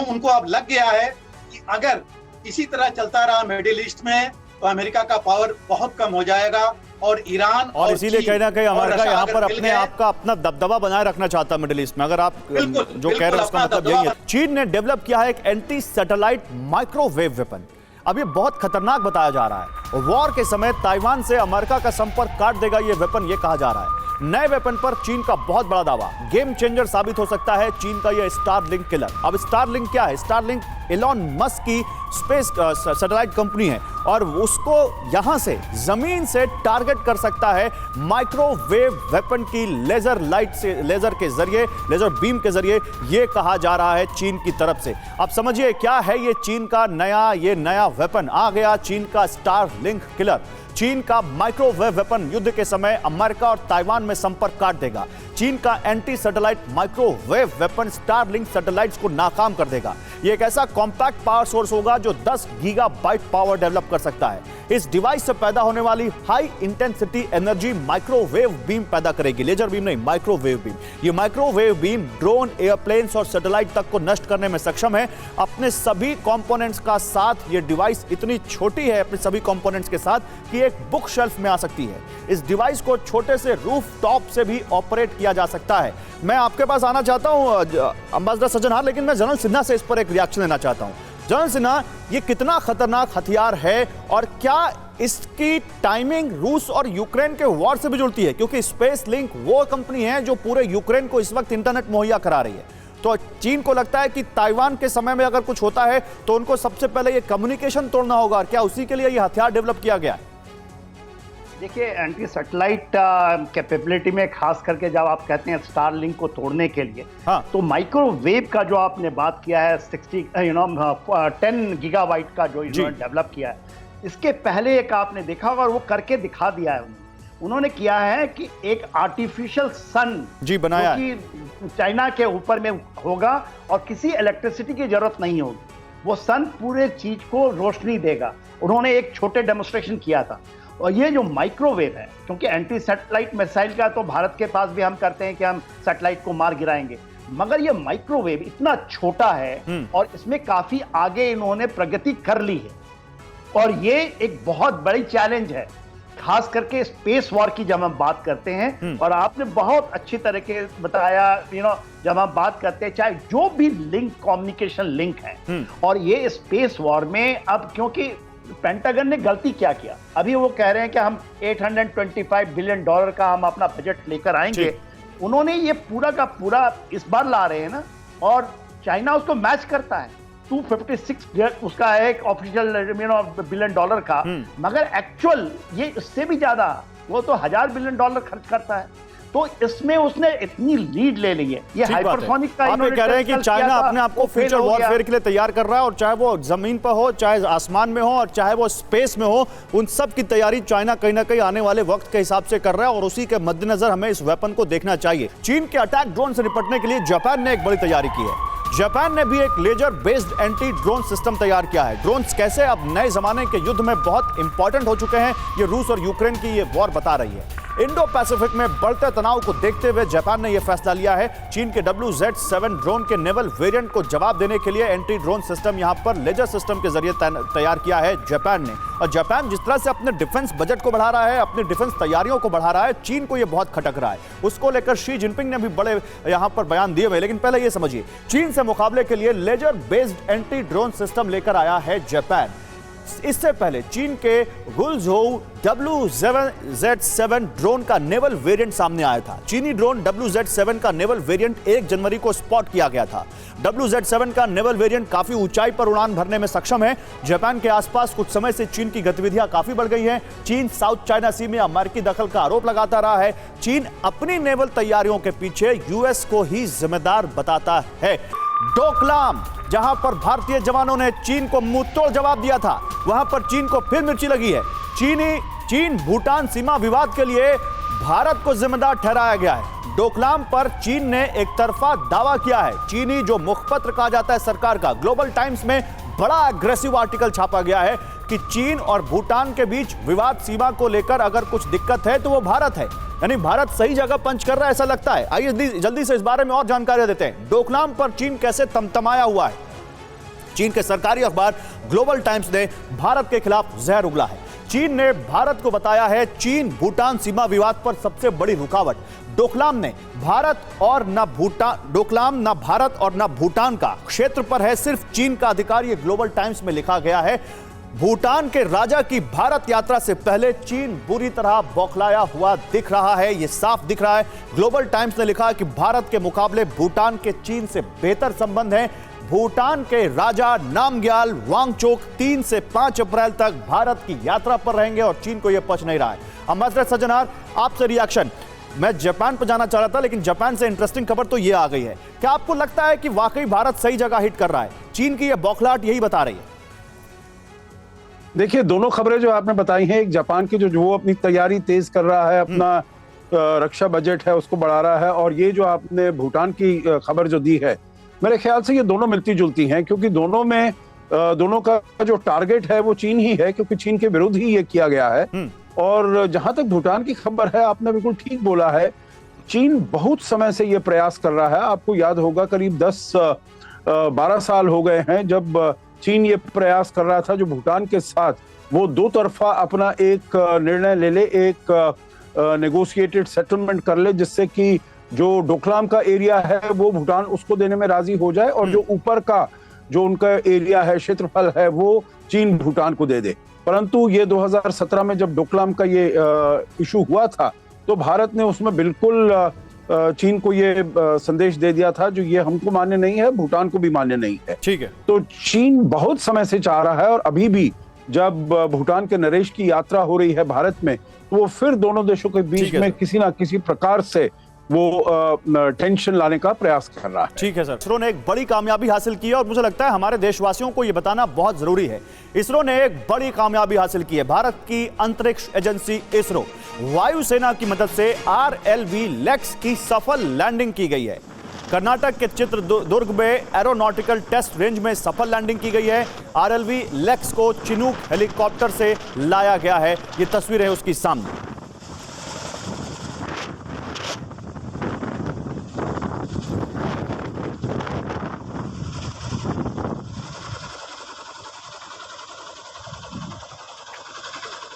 उनको अब लग गया है कि अगर इसी तरह चलता रहा मिडिल ईस्ट में तो अमेरिका का पावर बहुत कम हो जाएगा। और ईरान और इसीलिए कहीं ना कहीं अमेरिका यहाँ पर अपने आप का अपना दबदबा बनाए रखना चाहता है मिडिल ईस्ट में। अगर आप जो कह रहे हैं उसका मतलब यही है। चीन ने डेवलप किया है एक एंटी सैटेलाइट माइक्रोवेव वेपन। अब ये बहुत खतरनाक बताया जा रहा है। वॉर के समय ताइवान से अमेरिका का संपर्क काट देगा ये वेपन, ये कहा जा रहा है। नए वेपन पर चीन का बहुत बड़ा दावा, गेम चेंजर साबित हो सकता है चीन का यह स्टारलिंक किलर। अब स्टारलिंक क्या है? स्टारलिंक एलॉन मस्क की स्पेस सैटेलाइट कंपनी है और उसको यहां से जमीन से टारगेट कर सकता है माइक्रोवेव वेपन की लेजर लाइट से, लेजर के जरिए, लेजर बीम के जरिए, यह कहा जा रहा है चीन की तरफ से। अब समझिए क्या है ये चीन का नया वेपन आ गया, चीन का स्टारलिंक किलर। चीन का माइक्रोवेव वेपन युद्ध के समय अमेरिका और ताइवान में संपर्क काट देगा। चीन का anti satellite microwave weapon Starlink satellites को नाकाम कर देगा। यह एक ऐसा कॉम्पैक्ट पावर सोर्स होगा जो 10 गीगाबाइट पावर डेवलप कर सकता है। इस डिवाइस से पैदा होने वाली high intensity energy microwave beam पैदा करेगी, लेजर बीम नहीं, माइक्रोवेव बीम। ये माइक्रोवेव बीम ड्रोन, एयरप्लेन्स और सैटेलाइट तक को नष्ट करने में सक्षम है अपने सभी कंपोनेंट्स का साथ। ये डिवाइस इतनी छोटी है अपने सभी कंपोनेंट्स के साथ कि एक बुक शेल्फ में आ सकती है। इस डिवाइस को छोटे से रूफ टॉप से भी ऑपरेट किया जा सकता है। मैं आपके पास आना चाहता हूं अंबासडर सज्जनहार, लेकिन मैं जनरल सिन्हा से इस पर एक रिएक्शन लेना चाहता हूं। जनरल सिन्हा, ये कितना खतरनाक हथियार है और क्या इसकी टाइमिंग रूस और यूक्रेन के वॉर से भी जुड़ती है? क्योंकि स्पेस लिंक वो कंपनी है जो पूरे यूक्रेन को इस वक्त इंटरनेट मुहैया करा रही है। तो चीन को लगता है कि ताइवान के समय में अगर कुछ होता है तो उनको सबसे पहले ये कम्युनिकेशन तोड़ना होगा। क्या उसी के लिए ये हथियार डेवलप किया गया है? देखिए, एंटी सैटेलाइट कैपेबिलिटी में खास करके जब आप कहते हैं स्टारलिंक को तोड़ने के लिए, तो माइक्रोवेव का जो आपने बात किया है 10 गीगाबाइट का जो इन्होंने डेवलप किया है, इसके पहले एक आपने देखा होगा और वो करके दिखा दिया है। उन्होंने किया है कि एक आर्टिफिशियल सन जी बनाया कि चाइना के ऊपर में होगा और किसी इलेक्ट्रिसिटी की जरूरत नहीं होगी। वो सन पूरे चीज को रोशनी देगा। उन्होंने एक छोटे डेमोन्स्ट्रेशन किया था। और ये जो माइक्रोवेव है, क्योंकि एंटी सैटेलाइट मिसाइल का तो भारत के पास भी हम करते हैं कि हम सैटेलाइट को मार गिराएंगे, मगर ये माइक्रोवेव इतना छोटा है और इसमें काफी आगे इन्होंने प्रगति कर ली है। और ये एक बहुत बड़ी चैलेंज है, खास करके स्पेस वॉर की जब हम बात करते हैं। और आपने बहुत अच्छी तरीके बताया, जब हम बात करते हैं चाहे जो भी लिंक, कम्युनिकेशन लिंक है, और ये स्पेस वॉर में अब क्योंकि पेंटागन ने गलती क्या किया, अभी वो कह रहे हैं कि हम $825 बिलियन का हम अपना बजट लेकर आएंगे। उन्होंने ये पूरा का पूरा इस बार ला रहे हैं ना, और चाइना उसको मैच करता है। 256 उसका है एक ऑफिशियल $1,000 बिलियन का, मगर एक्चुअल ये इससे भी ज्यादा, वो तो $1,000 बिलियन खर्च करता है। तो इसमें उसने इतनी लीड ले ली है। ये हाइपरसोनिक का आप कह रहे हैं कि चाइना अपने आप को फ्यूचर वॉरफेयर के लिए तैयार कर रहा है, और चाहे वो जमीन पर हो, चाहे आसमान में हो, और चाहे वो स्पेस में हो, उन सब की तैयारी चाइना कहीं ना कहीं आने वाले वक्त के हिसाब से कर रहा है। और उसी के मद्देनजर हमें इस वेपन को देखना चाहिए। चीन के अटैक ड्रोन से निपटने के लिए जापान ने एक बड़ी तैयारी की है। जापान ने भी एक laser based anti drone system तैयार किया है। ड्रोन्स कैसे अब नए जमाने के युद्ध में बहुत इंपॉर्टेंट हो चुके हैं, ये रूस और यूक्रेन की ये वॉर बता रही है। इंडो पैसिफिक में बढ़ते तनाव को देखते हुए जापान ने यह फैसला लिया है। चीन के WZ-7 ड्रोन के नेवल वेरिएंट को जवाब देने के लिए एंटी ड्रोन सिस्टम यहां पर लेजर सिस्टम के जरिए तैयार किया है जापान ने। और जापान जिस तरह से अपने डिफेंस बजट को बढ़ा रहा है, अपनी डिफेंस तैयारियों को बढ़ा रहा है, चीन को यह बहुत खटक रहा है। उसको लेकर शी जिनपिंग ने भी बड़े यहां पर बयान दिए हुए। लेकिन पहले यह समझिए, चीन से मुकाबले के लिए laser based anti drone system लेकर आया है जापान। इससे पहले चीन के गुलझोउ WZ-7 ड्रोन का नेवल वेरिएंट सामने आया था। चीनी ड्रोन WZ-7 का नेवल वेरिएंट 1 जनवरी को स्पॉट किया गया था। WZ-7 का नेवल वेरिएंट काफी ऊंचाई पर उड़ान भरने में सक्षम है। जापान के आसपास कुछ समय से चीन की गतिविधियां काफी बढ़ गई हैं। चीन साउथ चाइना सी में अमेरिकी दखल का आरोप लगाता रहा है। चीन अपनी नेवल तैयारियों के पीछे यूएस को ही जिम्मेदार बताता है। डोकलाम, जहां पर भारतीय जवानों ने चीन को मुंहतोड़ जवाब दिया था, वहां पर चीन को फिर मिर्ची लगी है। चीन भूटान सीमा विवाद के लिए भारत को जिम्मेदार ठहराया गया है। डोकलाम पर चीन ने एक तरफा दावा किया है। चीनी जो मुखपत्र कहा जाता है सरकार का, ग्लोबल टाइम्स में बड़ा अग्रेसिव आर्टिकल छापा गया है कि चीन और भूटान के बीच विवाद सीमा को लेकर अगर कुछ दिक्कत है तो वो भारत है। यानी भारत सही जगह पंच कर रहा है, ऐसा लगता है। आइए जल्दी से इस बारे में और जानकारी देते हैं। डोकलाम पर चीन कैसे तमतमाया हुआ है। चीन के सरकारी अखबार ग्लोबल टाइम्स ने भारत के खिलाफ जहर उगला है। चीन ने भारत को बताया है चीन भूटान सीमा विवाद पर सबसे बड़ी रुकावट। डोकलाम न भारत और न भूटान का क्षेत्र पर है, सिर्फ चीन का अधिकार। ये ग्लोबल टाइम्स में लिखा गया है। भूटान के राजा की भारत यात्रा से पहले चीन बुरी तरह बौखलाया हुआ दिख रहा है। यह साफ दिख रहा है। ग्लोबल टाइम्स ने लिखा कि भारत के मुकाबले भूटान के चीन से बेहतर संबंध हैं। भूटान के राजा नामग्याल वांगचुक 3 से 5 अप्रैल तक भारत की यात्रा पर रहेंगे और चीन को यह पच नहीं रहा है। अम्बासडर सज्जनार, आपसे रिएक्शन। मैं जापान पर जाना चाह रहा था, लेकिन जापान से इंटरेस्टिंग खबर तो यह आ गई है। क्या आपको लगता है कि वाकई भारत सही जगह हिट कर रहा है? चीन की यह बौखलाहट यही बता रही है। देखिए, दोनों खबरें जो आपने बताई हैं, एक जापान की जो वो अपनी तैयारी तेज कर रहा है, अपना रक्षा बजट है उसको बढ़ा रहा है, और ये जो आपने भूटान की खबर जो दी है, मेरे ख्याल से ये दोनों मिलती जुलती हैं, क्योंकि दोनों का जो टारगेट है वो चीन ही है, क्योंकि चीन के विरुद्ध ही ये किया गया है। और जहां तक भूटान की खबर है, आपने बिल्कुल ठीक बोला है। चीन बहुत समय से ये प्रयास कर रहा है। आपको याद होगा करीब 10-12 साल हो गए हैं जब चीन ये प्रयास कर रहा था जो भूटान के साथ वो दो तरफा अपना एक निर्णय ले ले, एक नेगोशिएटेड सेटलमेंट कर ले, जिससे कि जो डोकलाम का एरिया है वो भूटान उसको देने में राजी हो जाए, और जो ऊपर का जो उनका एरिया है, क्षेत्रफल है, वो चीन भूटान को दे दे। परंतु ये 2017 में जब डोकलाम का ये इशू हुआ था, तो भारत ने उसमें बिल्कुल चीन को ये संदेश दे दिया था जो ये हमको मान्य नहीं है, भूटान को भी मान्य नहीं है। ठीक है। तो चीन बहुत समय से चाह रहा है, और अभी भी जब भूटान के नरेश की यात्रा हो रही है भारत में, तो वो फिर दोनों देशों के बीच में किसी ना किसी प्रकार से वो टेंशन लाने का प्रयास कर रहा है। ठीक है सर। इसरो ने एक बड़ी कामयाबी हासिल की है, और मुझे लगता है हमारे देशवासियों को यह बताना बहुत जरूरी है। इसरो ने एक बड़ी कामयाबी हासिल की है। भारत की अंतरिक्ष एजेंसी इसरो वायुसेना की मदद से RLV लेक्स की सफल लैंडिंग की गई है। कर्नाटक के चित्रदुर्ग में एरोनॉटिकल टेस्ट रेंज में सफल लैंडिंग की गई है। RLV लेक्स को चिनूक हेलीकॉप्टर से लाया गया है। ये तस्वीर है उसकी सामने।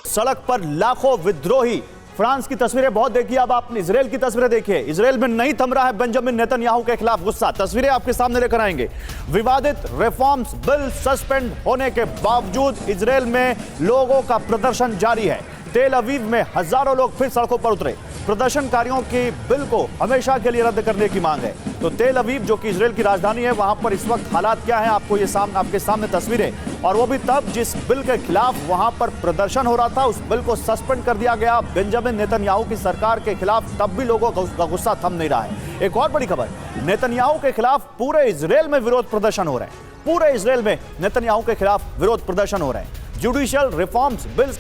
सड़क पर लाखों विद्रोही। फ्रांस की तस्वीरें बहुत देखी, अब आप इजराइल की तस्वीरें देखिए। इजराइल में नहीं थम रहा है बेंजामिन नेतन्याहू के खिलाफ गुस्सा। तस्वीरें आपके सामने लेकर आएंगे। विवादित रिफॉर्म्स बिल सस्पेंड होने के बावजूद इजराइल में लोगों का प्रदर्शन जारी है। तेल अवीव में हजारों लोग फिर सड़कों पर उतरे। प्रदर्शनकारियों की बिल को हमेशा के लिए रद्द करने की मांग है। तो तेल अवीव जो कि इजराइल की राजधानी है, वहां पर इस वक्त हालात क्या हैं, आपको ये आपके सामने तस्वीरें, और वो भी तब जिस बिल के खिलाफ वहां पर प्रदर्शन हो रहा था, उस बिल को सस्पेंड कर दिया गया बेंजामिन नेतन्याहू की सरकार के खिलाफ। तब भी लोगों का गुस्सा थम नहीं रहा है। एक और बड़ी खबर, नेतन्याहू के खिलाफ पूरे इजराइल में विरोध प्रदर्शन हो रहे हैं। पूरे इजराइल में नेतन्याहू के खिलाफ विरोध प्रदर्शन हो रहे हैं। जुडिशियल रिफॉर्म्स बिल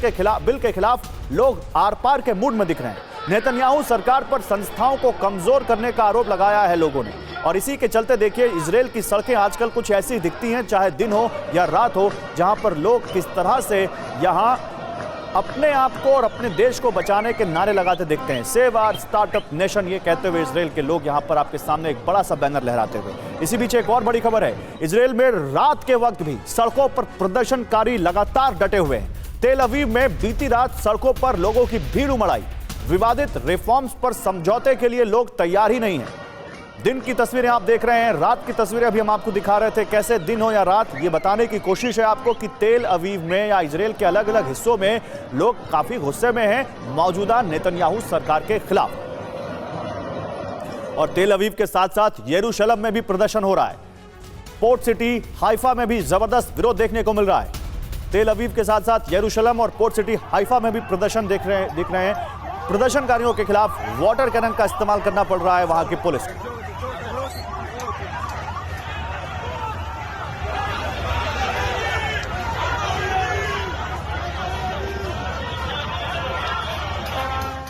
के खिलाफ लोग आर पार के मूड में दिख रहे हैं। नेतन्याहू सरकार पर संस्थाओं को कमजोर करने का आरोप लगाया है लोगों ने। और इसी के चलते देखिए इजराइल की सड़कें आजकल कुछ ऐसी दिखती हैं, चाहे दिन हो या रात हो, जहां पर लोग किस तरह से यहां अपने आप को और अपने देश को बचाने के नारे लगाते दिखते हैं। सेव आवर स्टार्टअप नेशन, ये कहते हुए इजराइल के लोग यहां पर आपके सामने एक बड़ा सा बैनर लहराते हुए। इसी बीच एक और बड़ी खबर है, इजराइल में रात के वक्त भी सड़कों पर प्रदर्शनकारी लगातार डटे हुए हैं। तेल अवीव में बीती रात सड़कों पर लोगों की भीड़ उमड़ आई। विवादित रिफॉर्म्स पर समझौते के लिए लोग तैयार ही नहीं हैं। दिन की तस्वीरें आप देख रहे हैं, रात की तस्वीरें अभी हम आपको दिखा रहे थे। कैसे दिन हो या रात, ये बताने की कोशिश है आपको कि तेल अवीव में या इजराइल के अलग अलग हिस्सों में लोग काफी गुस्से में हैं मौजूदा नेतन्याहू सरकार के खिलाफ। और तेल अवीव के साथ साथ यरूशलेम में भी प्रदर्शन हो रहा है। पोर्ट सिटी हाइफा में भी जबरदस्त विरोध देखने को मिल रहा है। तेल अवीव के साथ साथ यरूशलेम और पोर्ट सिटी हाइफा में भी प्रदर्शन दिख रहे हैं। प्रदर्शनकारियों के खिलाफ वाटर कैनन का इस्तेमाल करना पड़ रहा है वहां की पुलिस को।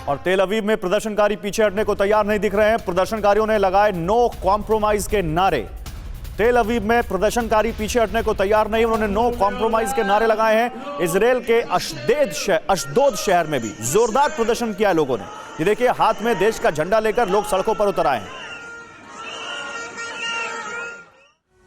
और तेल अवीव में प्रदर्शनकारी पीछे हटने को तैयार नहीं दिख रहे हैं। प्रदर्शनकारियों ने लगाए नो कॉम्प्रोमाइज के नारे। तेल अवीव में प्रदर्शनकारी पीछे हटने को तैयार नहीं, उन्होंने नो कॉम्प्रोमाइज के नारे लगाए हैं। इजराइल के अशदोद शहर में भी जोरदार प्रदर्शन किया है लोगों ने। ये देखिए, हाथ में देश का झंडा लेकर लोग सड़कों पर उतर आए हैं।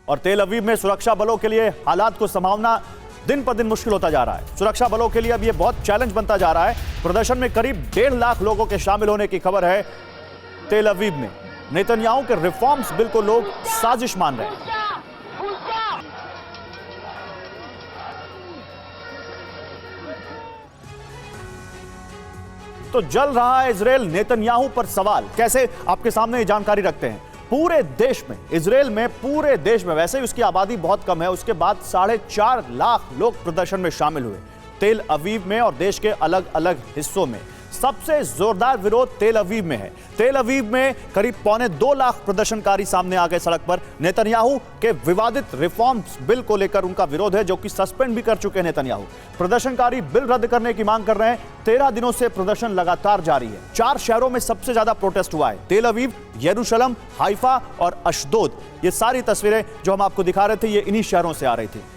और तेल अवीव में सुरक्षा बलों के लिए हालात को संभालना दिन पर दिन मुश्किल होता जा रहा है। सुरक्षा बलों के लिए अब यह बहुत चैलेंज बनता जा रहा है। प्रदर्शन में करीब 1.5 लाख लोगों के शामिल होने की खबर है। तेल अवीव में नेतन्याहू के रिफॉर्म्स बिल को लोग साजिश मान रहे हैं। तो जल रहा है इजराइल नेतन्याहू पर सवाल। कैसे, आपके सामने ये जानकारी रखते हैं। पूरे देश में, इजराइल में पूरे देश में, वैसे ही उसकी आबादी बहुत कम है, उसके बाद 4.5 लाख लोग प्रदर्शन में शामिल हुए तेल अवीव में और देश के अलग अलग हिस्सों में। सबसे जोरदार विरोध तेल अवीव में है। तेल अवीव में करीब 2.25 लाख प्रदर्शनकारी सामने आ गए सड़क पर। नेतन्याहू के विवादित रिफॉर्म्स बिल को लेकर उनका विरोध है, जो कि सस्पेंड भी कर चुके हैं नेतन्याहू। प्रदर्शनकारी बिल रद्द करने की मांग कर रहे हैं। 13 दिनों से प्रदर्शन लगातार जारी है। 4 शहरों में सबसे ज्यादा प्रोटेस्ट हुआ है, तेल अवीव, यरूशलेम, हाइफा और अशदोद। ये सारी तस्वीरें जो हम आपको दिखा रहे थे, ये इन्हीं शहरों से आ रही थी।